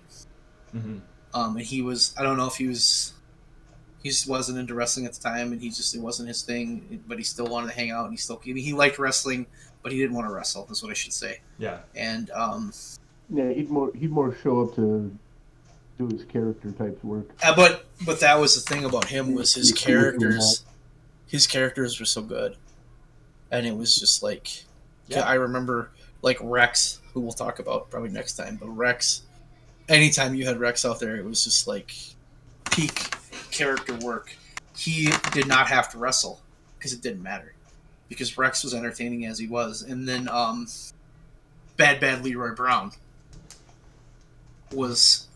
mm-hmm. And he was, I don't know if he just wasn't into wrestling at the time, and it wasn't his thing, but he still wanted to hang out, and he liked wrestling, but he didn't want to wrestle, is what I should say. Yeah. And yeah, he'd more show up to do his character type work. But that was the thing about him, was his characters. His characters were so good, and it was just like, I remember like Rex, who we'll talk about probably next time. But Rex, anytime you had Rex out there, it was just like peak character work. He did not have to wrestle because it didn't matter, because Rex was entertaining as he was. And then Bad Leroy Brown was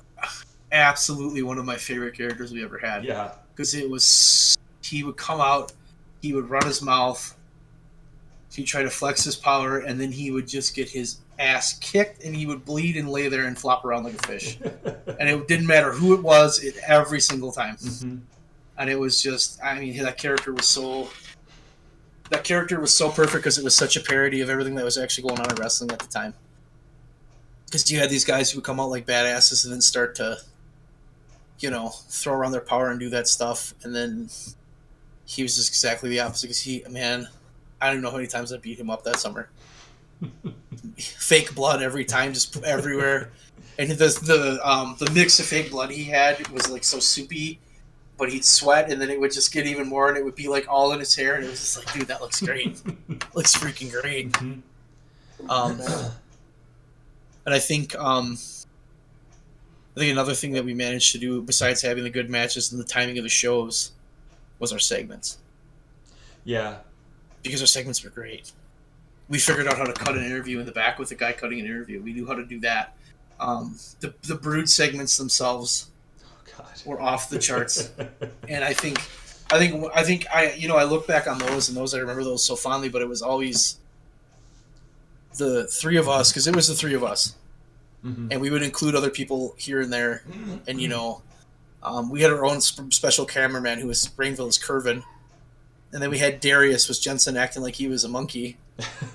absolutely one of my favorite characters we ever had. Yeah. Because he would come out, he would run his mouth, he'd try to flex his power, and then he would just get his ass kicked, and he would bleed and lay there and flop around like a fish. And it didn't matter who it was, every single time. Mm-hmm. And it was just, I mean, that character was so perfect because it was such a parody of everything that was actually going on in wrestling at the time. Because you had these guys who would come out like badasses and then start to, throw around their power and do that stuff. And then he was just exactly the opposite. Because I don't even know how many times I beat him up that summer. Fake blood every time, just everywhere. And the mix of fake blood he had was like so soupy, but he'd sweat, and then it would just get even more, and it would be like all in his hair, and it was just like, dude, that looks great. Looks freaking great. Mm-hmm. And I think another thing that we managed to do, besides having the good matches and the timing of the shows, was our segments. Yeah. Because our segments were great. We figured out how to cut an interview in the back with the guy cutting an interview. We knew how to do that. The Brewd segments themselves were off the charts. And I think I look back on those, and I remember those so fondly, but it was always the 3 of us, because it was the 3 of us. Mm-hmm. And we would include other people here and there. And, we had our own special cameraman who was Rainville's Curvin. And then we had Darius, was Jensen acting like he was a monkey.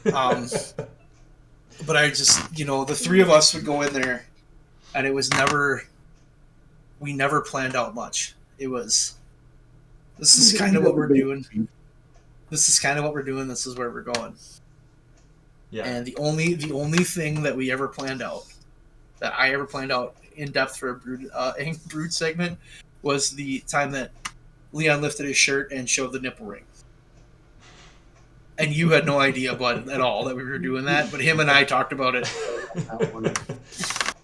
But I just, the 3 of us would go in there, and it was we never planned out much. It was, this is kind of what we're doing. This is kind of what we're doing. This is where we're going. Yeah. And the only thing that we ever planned out, that I ever planned out in depth for a Brewd segment, was the time that Leon lifted his shirt and showed the nipple ring. And you had no idea, Bud, at all that we were doing that, but him and I talked about it.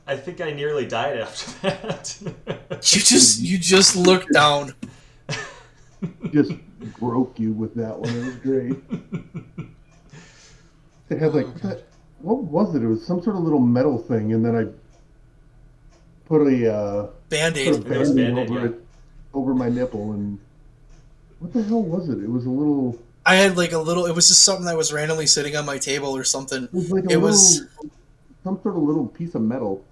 I think I nearly died after that. You just looked down. Just broke you with that one. It was great. It had like, what was it? It was some sort of little metal thing, and then I put a Band-Aid. put a It was band-aid Band-Aid, over yeah. it, over my nipple, and what the hell was it? It was a little. I had like a little. It was just something that was randomly sitting on my table or something. It was like a It was little, some sort of little piece of metal.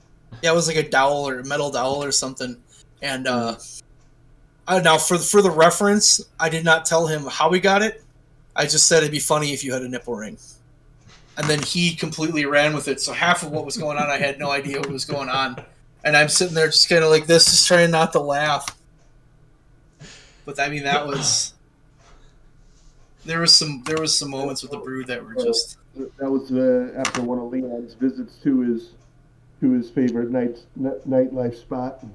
yeah, it was like a dowel or a metal dowel or something. And now for the reference, I did not tell him how we got it. I just said it'd be funny if you had a nipple ring. And then he completely ran with it. So half of what was going on, I had no idea what was going on. And I'm sitting there just kind of like this, just trying not to laugh. But I mean, that was there was some moments with the Brewd that were just That was after one of Leon's visits to his favorite nightlife spot.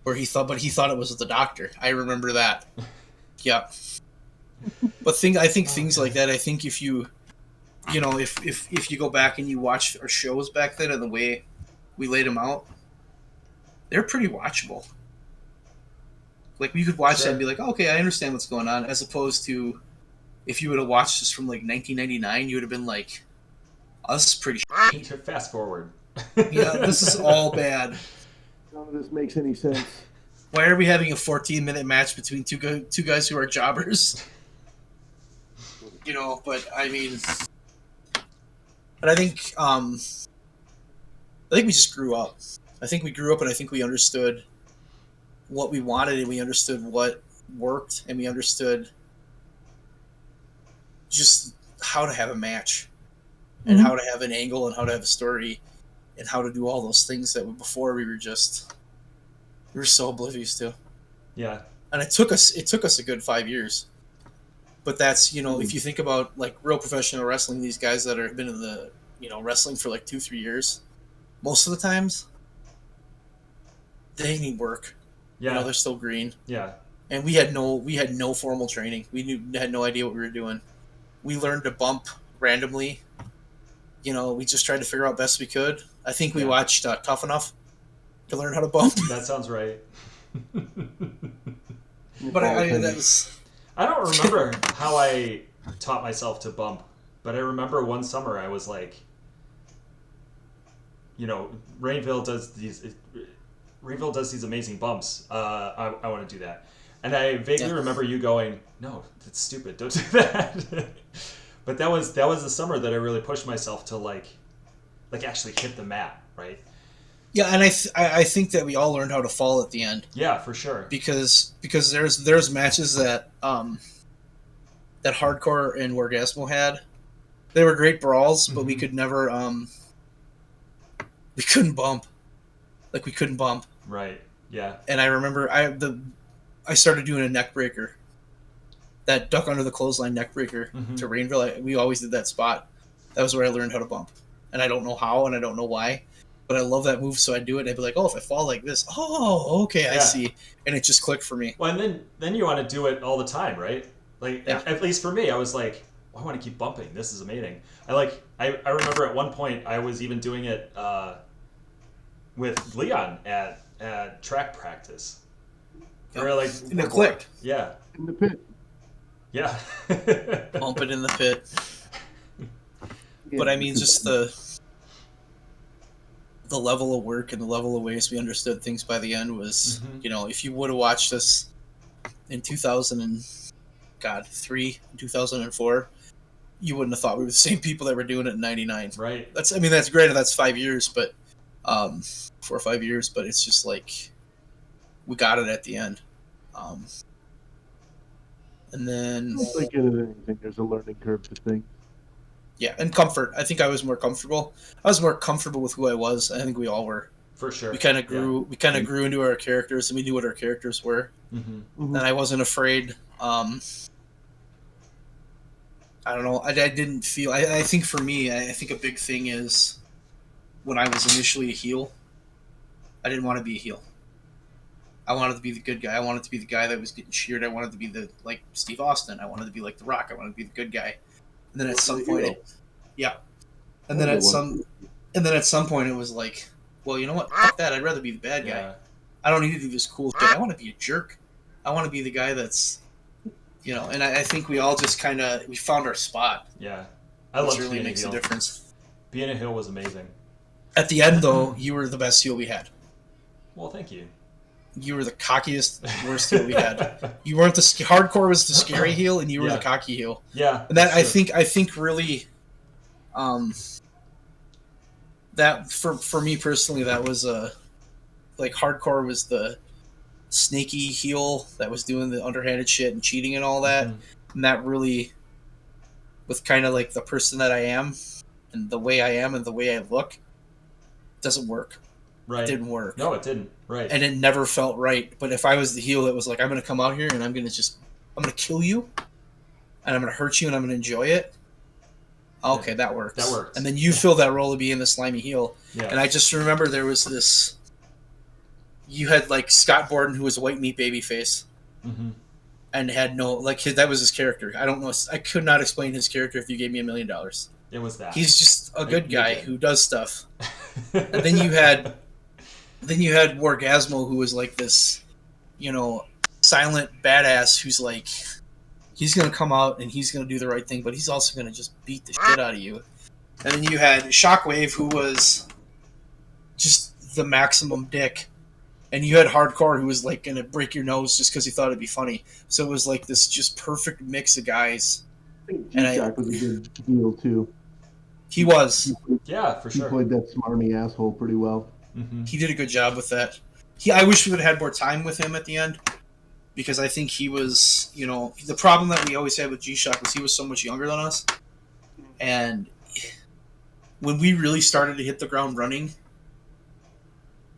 where he thought it was the doctor. I remember that. Yeah. But I think things like that. I think if you if you go back and you watch our shows back then and the way we laid them out, they're pretty watchable. Like we could watch that and be like, oh, okay, I understand what's going on, as opposed to if you would have watched this from like 1999, you would have been like, oh, this is pretty. Fast forward. Yeah, this is all bad. None of this makes any sense. Why are we having a 14-minute match between two guys who are jobbers? But I mean, but I think we just grew up. I think we grew up, and I think we understood what we wanted, and we understood what worked, and we understood just how to have a match, and how to have an angle, and how to have a story, and how to do all those things that before we were so oblivious to. Yeah. And it took us a good 5 years. But that's, if you think about like real professional wrestling, these guys that have been in the, wrestling for like 2-3 years, most of the times they need work. Yeah. They're still green. Yeah. And we had no formal training. We had no idea what we were doing. We learned to bump randomly. We just tried to figure out best we could. I think we watched Tough Enough to learn how to bump. That sounds right. But I mean, that was... I don't remember how I taught myself to bump, but I remember one summer I was like, Rainville does these amazing bumps. I want to do that. And I vaguely remember you going, no, that's stupid. Don't do that. But that was the summer that I really pushed myself to like actually hit the mat, right? Yeah, and I think that we all learned how to fall at the end. Yeah, for sure. Because there's matches that that Hardcore and Orgasmo had. They were great brawls, but we could never we couldn't bump. Like we couldn't bump. Right. Yeah. And I remember I started doing a neck breaker. That duck under the clothesline neck breaker to Rainville. We always did that spot. That was where I learned how to bump. And I don't know how and I don't know why. But I love that move, so I do it. And I'd be like, "Oh, if I fall like this, oh, okay, I see." And it just clicked for me. Well, and then you want to do it all the time, right? Like, at least for me, I was like, I want to keep bumping. This is amazing. I remember at one point I was even doing it with Leon at track practice. Yep. Where like in the clip. Yeah. In the pit. Yeah. Bump it in the pit. But I mean, just the level of work and the level of ways we understood things by the end was, if you would have watched us in 2003, 2004, you wouldn't have thought we were the same people that were doing it in 99. Right. That's great. That's 5 years, but 4 or 5 years, but it's just like, we got it at the end. And then... I don't think anything, there's a learning curve to things. Yeah, and comfort. I think I was more comfortable. I was more comfortable with who I was. I think we all were. For sure. We kind of grew. Yeah. We kind of grew into our characters, and we knew what our characters were. And I wasn't afraid. I don't know. I didn't feel. I think for me, I think a big thing is when I was initially a heel, I didn't want to be a heel. I wanted to be the good guy. I wanted to be the guy that was getting cheered. I wanted to be like Steve Austin. I wanted to be like The Rock. I wanted to be the good guy. And then at some point, And then at some point, it was like, well, you know what? Fuck that. I'd rather be the bad guy. Yeah. I don't need to do this cool shit. I want to be a jerk. I want to be the guy that's You know, and I think we all just we found our spot. Yeah. I Which love really being makes a a heel. difference. Being a heel was amazing. At the end, though, you were the best heel we had. Well, thank you. You were the cockiest, worst heel we had. You weren't the hardcore was the scary heel, and you were Yeah. the cocky heel. Yeah. And that that's true. I think really, that for me personally, that was like hardcore was the snaky heel that was doing the underhanded shit and cheating and all that, and that really, with kind of like the person that I am, and the way I am and the way I look, doesn't work. Right. It didn't work. No, it didn't. Right. And it never felt right. But if I was the heel, it was like, I'm going to come out here and I'm going to kill you, and I'm going to hurt you, and I'm going to enjoy it. Okay, that works. That works. And then you fill that role of being the slimy heel. Yeah. And I just remember there was this. You had like Scott Borden, who was a white meat baby face, and had no that was his character. I don't know. I could not explain his character if you gave me $1 million. It was that. He's just a good guy who does stuff. And then you had Wargasmo, who was like this, silent badass who's like, he's gonna come out and he's gonna do the right thing, but he's also gonna just beat the shit out of you. And then you had Shockwave, who was just the maximum dick. And you had Hardcore, who was like gonna break your nose just because he thought it'd be funny. So it was like this just perfect mix of guys. I think G-Shock was a good deal too. He was. Yeah, for sure. He played that smarmy asshole pretty well. He did a good job with that. I wish we would have had more time with him at the end, because I think he was, the problem that we always had with G-Shock was he was so much younger than us. And when we really started to hit the ground running,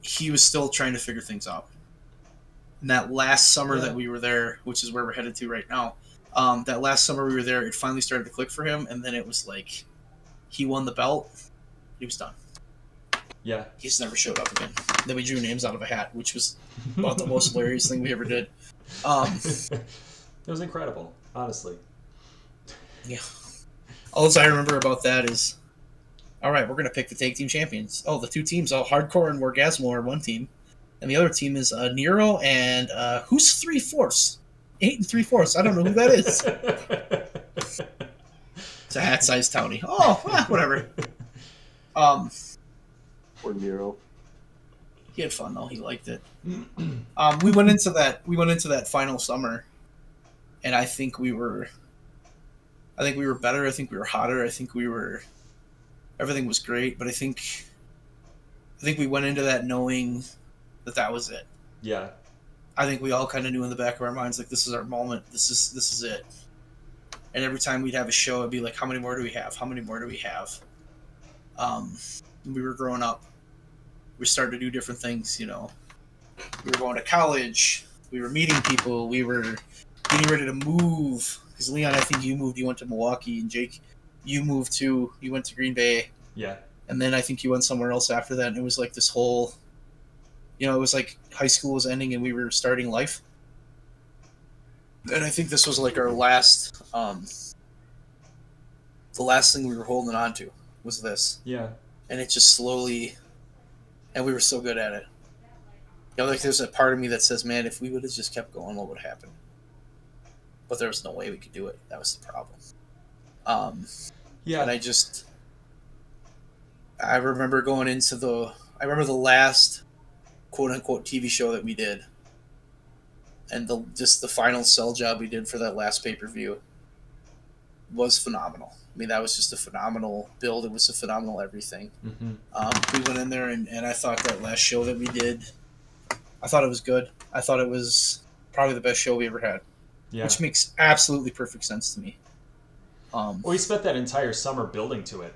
he was still trying to figure things out. And that last summer that we were there, which is where we're headed to right now, that last summer we were there, it finally started to click for him, and then it was like he won the belt, he was done. Yeah. He just never showed up again. Then we drew names out of a hat, which was about the most hilarious thing we ever did. It was incredible, honestly. Yeah. All I remember about that is, all right, we're going to pick the tag team champions. Oh, the two teams, Hardcore and Wargasmo are one team. And the other team is Nero and who's 3/4? 8 3/4. I don't know who that is. It's a hat-sized townie. Oh, whatever. Poor Nero. He had fun though. He liked it. We went into that final summer, and I think we were better. I think we were hotter. I think everything was great. But I think we went into that knowing that was it. Yeah. I think we all kind of knew in the back of our minds, like, this is our moment. This is it. And every time we'd have a show, it'd be like, how many more do we have? How many more do we have? We were growing up. We started to do different things, We were going to college. We were meeting people. We were getting ready to move. Because Leon, I think you moved. You went to Milwaukee. And Jake, you moved too. You went to Green Bay. Yeah. And then I think you went somewhere else after that. And it was like this whole... it was like high school was ending and we were starting life. And I think this was like our last... the last thing we were holding on to was this. Yeah. And it just slowly... And we were so good at it. Like there's a part of me that says, man, if we would have just kept going, what would happen? But there was no way we could do it. That was the problem. Yeah. And I remember going into the last quote-unquote TV show that we did. And the final sell job we did for that last pay-per-view was phenomenal. I mean, that was just a phenomenal build. It was a phenomenal everything. We went in there, and I thought that last show that we did, I thought it was good. I thought it was probably the best show we ever had. Yeah. Which makes absolutely perfect sense to me. We spent that entire summer building to it.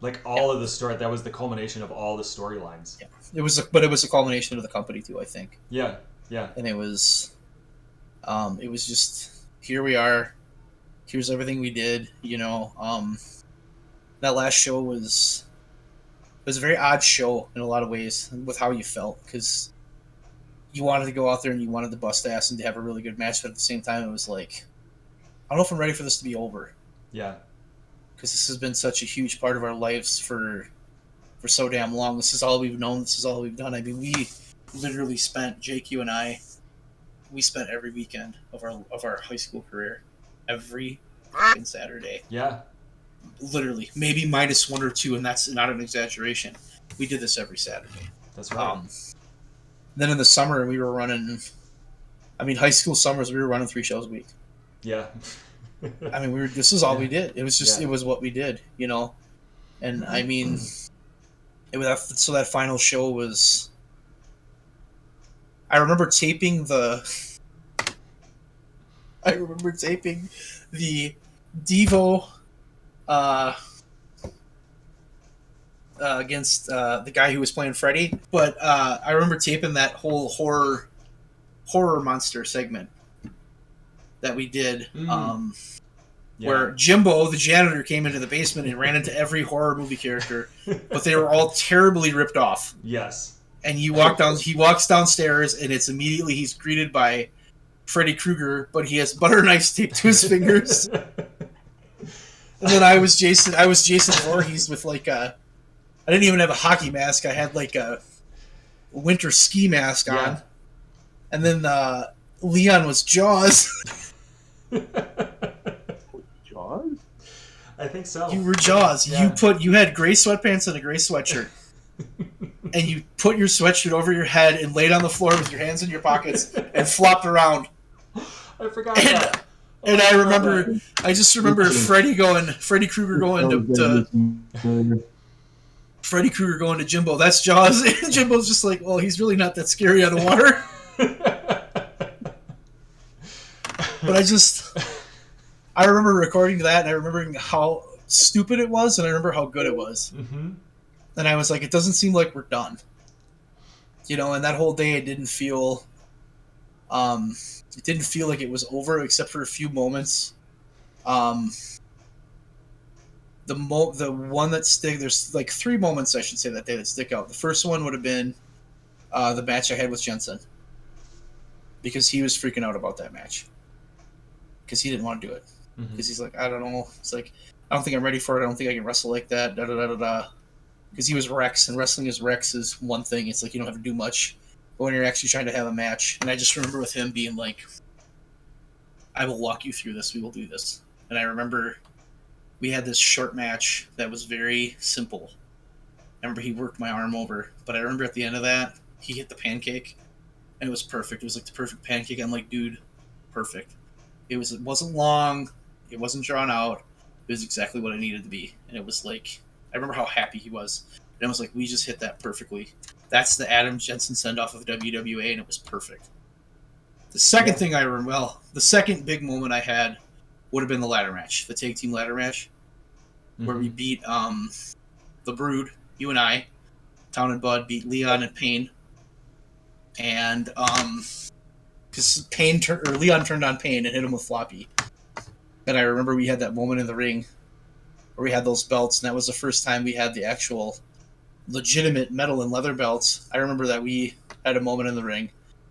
Like all of the story, that was the culmination of all the storylines. Yeah. It was a culmination of the company too, I think. Yeah, yeah. And it was just, here we are. Here's everything we did, That last show was a very odd show in a lot of ways with how you felt, because you wanted to go out there and you wanted to bust ass and to have a really good match, but at the same time it was like, I don't know if I'm ready for this to be over. Yeah. Because this has been such a huge part of our lives for so damn long. This is all we've known. This is all we've done. I mean, we literally spent, Jake, you and I, we spent every weekend of our high school career, every fucking Saturday. Yeah. Literally, maybe minus 1 or 2, and that's not an exaggeration. We did this every Saturday. That's right. Then in the summer, we were running. I mean, high school summers, we were running 3 shows a week. Yeah. I mean, this is all we Yeah. did. It was just, Yeah. it was what we did, you know? And I mean, so that final show was, I remember taping the Devo, against the guy who was playing Freddy, but I remember taping that whole horror monster segment that we did, where Jimbo, the janitor, came into the basement and ran into every horror movie character, but they were all terribly ripped off. Yes. And he walks downstairs, and it's immediately he's greeted by Freddy Krueger, but he has butter knives taped to his fingers. And then I was Jason Voorhees with like I didn't even have a hockey mask. I had like a winter ski mask on. Yeah. And then Leon was Jaws. Jaws? I think so. You were Jaws. Yeah. You had gray sweatpants and a gray sweatshirt. And you put your sweatshirt over your head and laid on the floor with your hands in your pockets and flopped around. I forgot that. And I just remember Freddy Krueger going to Jimbo, that's Jaws. And Jimbo's just like, well, he's really not that scary out of water. But I remember recording that, and I remember how stupid it was, and I remember how good it was. Mm-hmm. And I was like, it doesn't seem like we're done. You know, and that whole day it didn't feel like it was over, except for a few moments. The one that there's like 3 moments, I should say, that day that stick out. The first one would have been the match I had with Jensen, because he was freaking out about that match because he didn't want to do it, because he's like, I don't know, it's like, I don't think I'm ready for it, I don't think I can wrestle like that, da da da da da, because he was Rex, and wrestling as Rex is one thing, it's like you don't have to do much, but when you're actually trying to have a match, and I just remember with him being like, I will walk you through this, we will do this. And I remember we had this short match that was very simple. I remember he worked my arm over, but I remember at the end of that, he hit the pancake, and it was perfect. It was like the perfect pancake. I'm like, dude, perfect. It wasn't long, it wasn't drawn out, it was exactly what it needed to be. And it was like, I remember how happy he was. And I was like, we just hit that perfectly. That's the Adam Jensen send-off of WWA, and it was perfect. The second thing the second big moment I had would have been the ladder match, the tag team ladder match, where we beat the Brewd, you and I, Town and Bud, beat Leon and Payne. And because Leon turned on Payne and hit him with floppy. And I remember we had that moment in the ring where we had those belts, and that was the first time we had the actual legitimate metal and leather belts. I remember that we had a moment in the ring.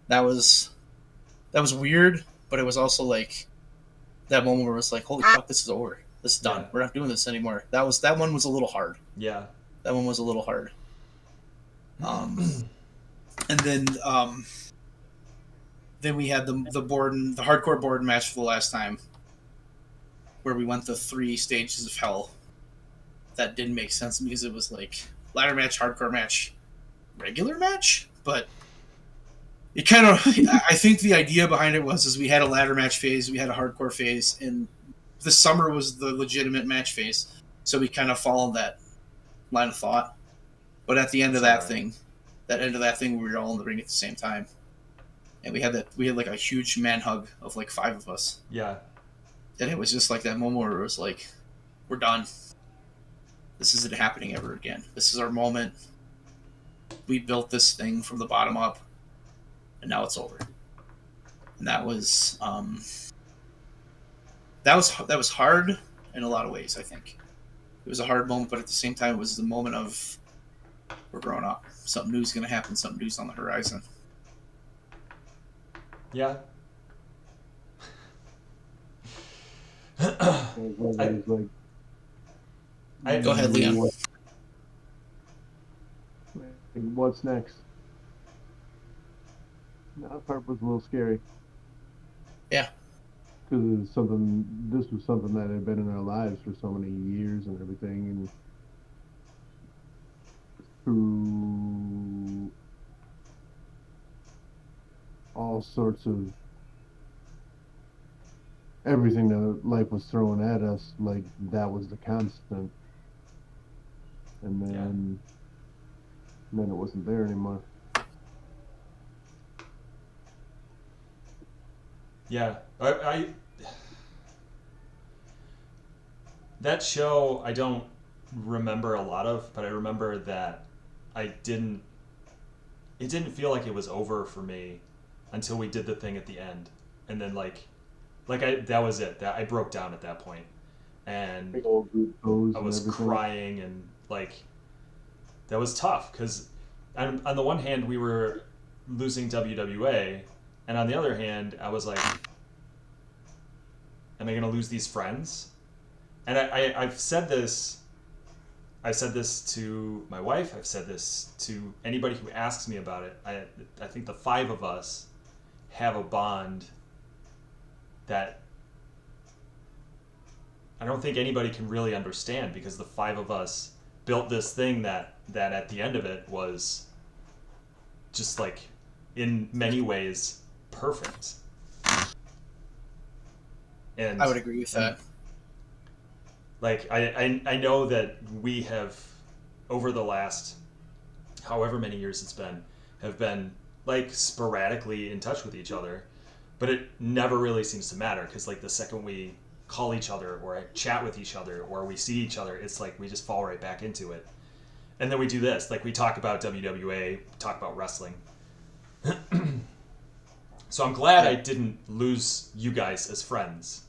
That was weird, but it was also like that moment where it was like, holy fuck, this is over. This is done. Yeah. We're not doing this anymore. That one was a little hard. Yeah. That one was a little hard. And then we had the hardcore Borden match for the last time, where we went the 3 stages of hell. That didn't make sense because it was like ladder match, hardcore match, regular match, but it kind of, I think the idea behind it was we had a ladder match phase, we had a hardcore phase, and the summer was the legitimate match phase. So we kind of followed that line of thought. But at the end of that thing, we were all in the ring at the same time. And we had like a huge man hug of like 5 of us. Yeah. And it was just like that moment where it was like, we're done. This isn't happening ever again. This is our moment. We built this thing from the bottom up, and now it's over. And that was hard in a lot of ways, I think. It was a hard moment, but at the same time, it was the moment of, we're growing up. Something new is going to happen. Something new's on the horizon. Yeah. Go ahead, Leon. What's next? That part was a little scary. Yeah. Because this was something that had been in our lives for so many years and everything, and through all sorts of everything that life was throwing at us, like that was the constant, and Yeah. then it wasn't there anymore. Yeah. I that show I don't remember a lot of, but I remember that I didn't. It didn't feel like it was over for me until we did the thing at the end, and then that was it. That I broke down at that point, and Big old group pose I and was everything. crying, and that was tough because on the one hand we were losing WWA, and on the other hand I was like, am I going to lose these friends? And I've said this. I've said this to my wife. I've said this to anybody who asks me about it. I think the five of us have a bond that I don't think anybody can really understand, because the five of us built this thing that at the end of it was just like, in many ways, perfect. And I would agree with that. like I know that we have, over the last however many years it's been, have been like sporadically in touch with each other, but it never really seems to matter, because like the second we call each other or chat with each other or we see each other, it's like we just fall right back into it. And then we do this, like we talk about WWA, talk about wrestling. So I'm glad I didn't lose you guys as friends.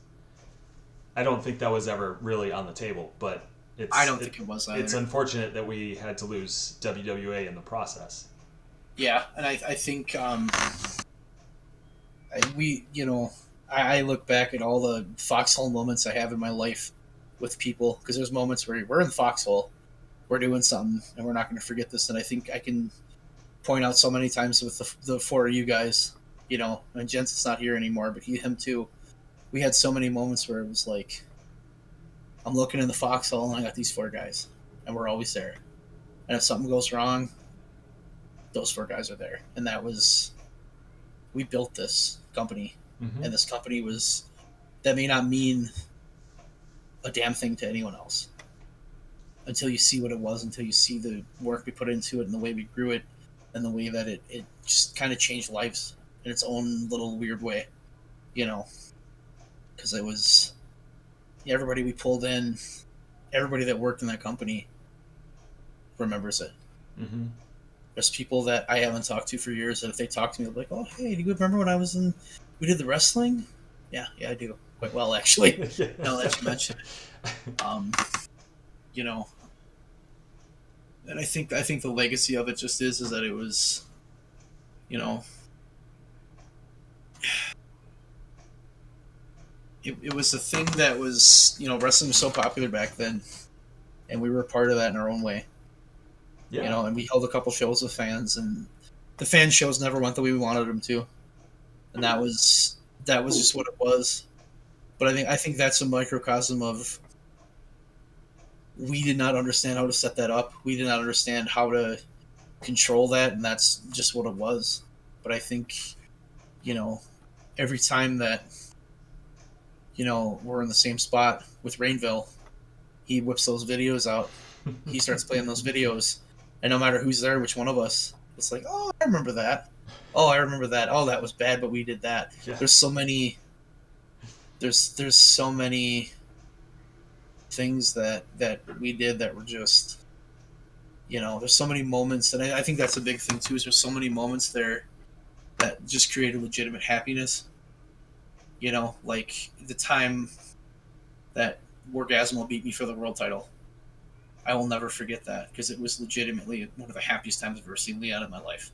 I don't think that was ever really on the table, but I don't think it was either. It's unfortunate that we had to lose WWA in the process. Yeah, and I think I look back at all the foxhole moments I have in my life with people, because there's moments where we're in the foxhole, we're doing something, and we're not going to forget this. And I think I can point out so many times with the four of you guys, and Jensen's not here anymore, but him too. We had so many moments where it was like, I'm looking in the foxhole and I got these four guys, and we're always there. And if something goes wrong, those four guys are there. And we built this company, Mm-hmm. and this company that may not mean a damn thing to anyone else until you see what it was, until you see the work we put into it and the way we grew it and the way that it just kind of changed lives in its own little weird way, because it was everybody we pulled in, everybody that worked in that company remembers it. Mm-hmm. There's people that I haven't talked to for years that if they talk to me, they're like, oh, hey, do you remember when we did the wrestling? Yeah, I do. Quite well, actually, now that you mention it. And I think the legacy of it just is that it was, it was a thing that was, wrestling was so popular back then, and we were a part of that in our own way. Yeah. And we held a couple shows with fans, and the fan shows never went the way we wanted them to, and that was just what it was. But I think that's a microcosm of, we did not understand how to set that up. We did not understand how to control that, and that's just what it was. But I think, every time that, we're in the same spot with Rainville, he whips those videos out. He starts playing those videos, and no matter who's there, which one of us, it's like, oh, I remember that. Oh, I remember that. Oh, that was bad, but we did that. Yeah. There's so many. There's so many things that we did that were just, there's so many moments, and I think that's a big thing too. Is there's so many moments there that just created legitimate happiness. Like the time that Orgasmo beat me for the world title. I will never forget that, because it was legitimately one of the happiest times I've ever seen Leon in my life.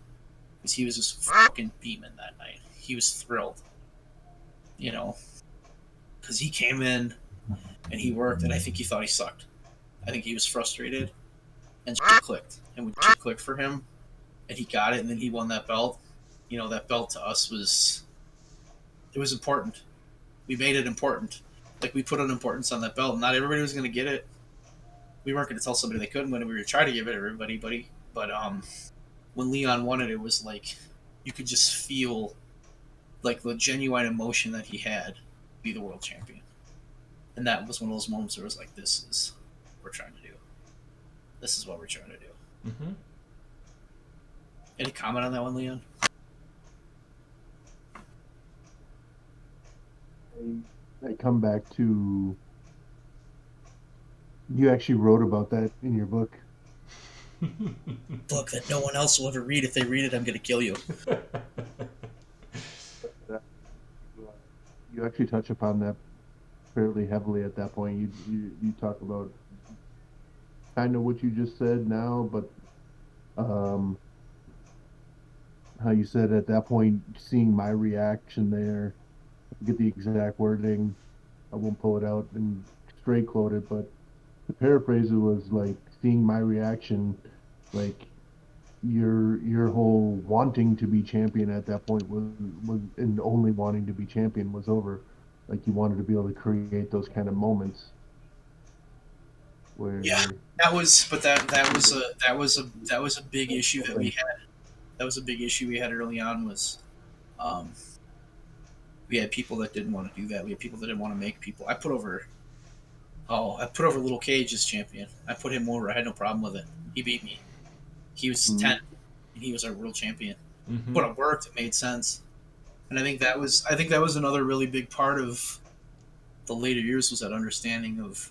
Because he was just fucking beaming that night. He was thrilled. Because he came in and he worked, and I think he thought he sucked. I think he was frustrated, and shit clicked. And when shit clicked for him, and he got it, and then he won that belt. That belt to us was It was important. We made it important. Like, we put an importance on that belt. Not everybody was going to get it. We weren't going to tell somebody they couldn't when we were trying to give it to everybody, buddy. But when Leon won it, it was like you could just feel like the genuine emotion that he had to be the world champion. And that was one of those moments where it was like, this is what we're trying to do. This is what we're trying to do. Mm-hmm. Any comment on that one, Leon? I come back to, you actually wrote about that in your book. Book that no one else will ever read. If they read it, I'm going to kill you. You actually touch upon that fairly heavily at that point. You talk about kind of what you just said now, but how you said at that point, seeing my reaction there, I get the exact wording. I won't pull it out and straight quote it, but to paraphrase it was like seeing my reaction, like your whole wanting to be champion at that point was and only wanting to be champion was over. Like you wanted to be able to create those kind of moments where that was a big issue that we had. That was a big issue we had early on. Was we had people that didn't want to do that. We had people that didn't want to make people. I put over Little Cage as champion. I put him over. I had no problem with it. He beat me. He was 10, and he was our world champion. Mm-hmm. But it worked. It made sense. And I think that was another really big part of the later years, was that understanding of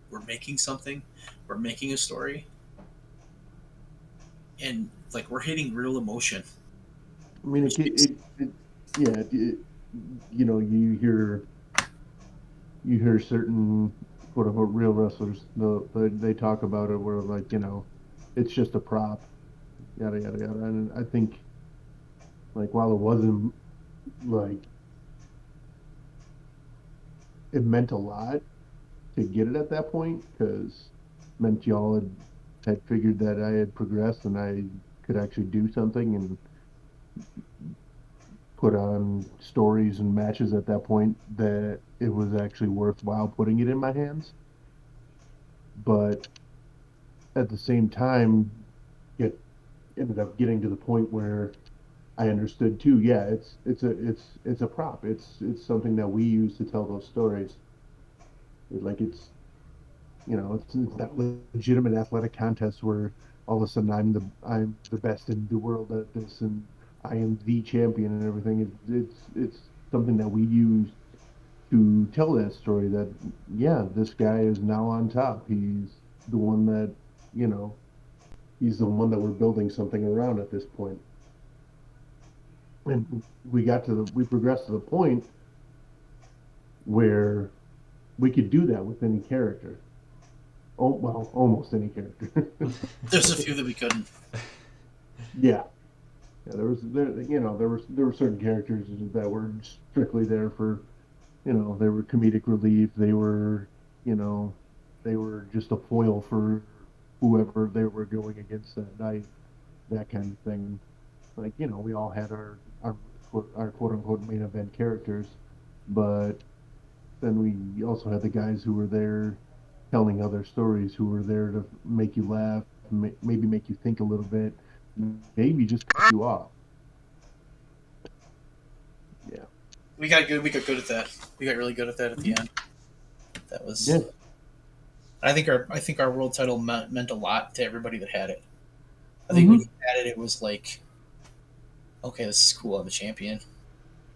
we're making something, we're making a story, and like we're hitting real emotion. I mean, you know, you hear certain quote unquote real wrestlers, they talk about it where like, you know, it's just a prop, yada yada yada. And I think like while it wasn't like it meant a lot to get it at that point, because it meant y'all had figured that I had progressed and I could actually do something and put on stories and matches at that point that it was actually worthwhile putting it in my hands. But at the same time, it ended up getting to the point where I understood too. Yeah, it's a prop. It's something that we use to tell those stories. Like it's that legitimate athletic contest where all of a sudden I'm the best in the world at this and I am the champion and everything. It's something that we use to tell that story that this guy is now on top. He's the one that he's the one that we're building something around at this point. And we progressed to the point where we could do that with any character. Oh well, almost any character. There's a few that we couldn't. Yeah, there were certain characters that were strictly there for, they were comedic relief. They were just a foil for whoever they were going against that night, that kind of thing. Like, we all had our quote unquote main event characters, but then we also had the guys who were there telling other stories, who were there to make you laugh, maybe make you think a little bit, maybe just cut you off. Yeah. We got good at that. We got really good at that at the end. That was. Yeah. I think our world title meant a lot to everybody that had it. I think when you had it, it was like, okay, this is cool. I'm a champion.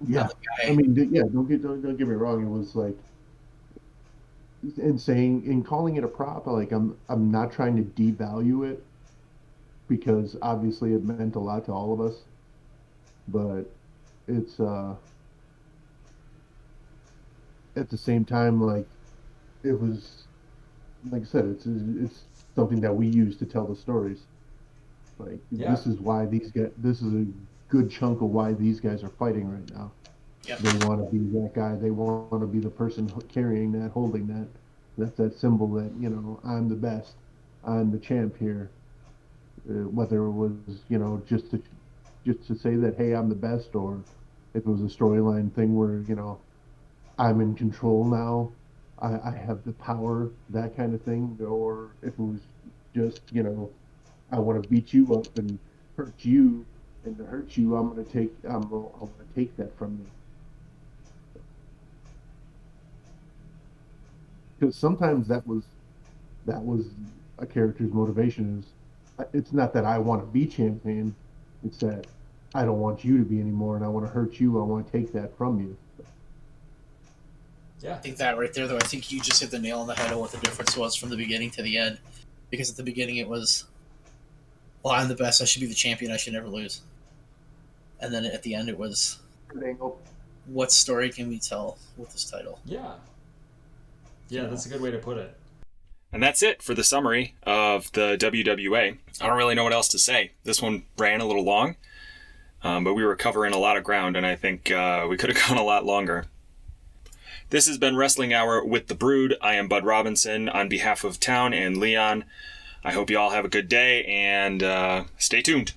Yeah. I mean, don't get me wrong. It was like, in calling it a prop, like I'm not trying to devalue it, because obviously it meant a lot to all of us, but it's at the same time, like, it was, like I said, it's something that we use to tell the stories. Like, this is why these guys, this is a good chunk of why these guys are fighting right now. Yep. They want to be that guy. They want to be the person carrying that, holding that. That's that symbol that, I'm the best. I'm the champ here. Whether it was, just to say that, hey, I'm the best, or if it was a storyline thing where, I'm in control now, I have the power, that kind of thing, or if it was just, I want to beat you up and hurt you, and to hurt you, I'm gonna take that from you. Because sometimes that was a character's motivation is it's not that I want to be champion, it's that I don't want you to be anymore, and I want to hurt you. I want to take that from you. Yeah. I think that right there, though, I think you just hit the nail on the head on what the difference was from the beginning to the end. Because at the beginning it was, well, I'm the best, I should be the champion, I should never lose. And then at the end it was, what story can we tell with this title? Yeah. Yeah, that's a good way to put it. And that's it for the summary of the WWA. I don't really know what else to say. This one ran a little long, but we were covering a lot of ground, and I think we could have gone a lot longer. This has been Wrestling Hour with the Brewd. I am Bud Robinson on behalf of Town and Leon. I hope you all have a good day, and stay tuned.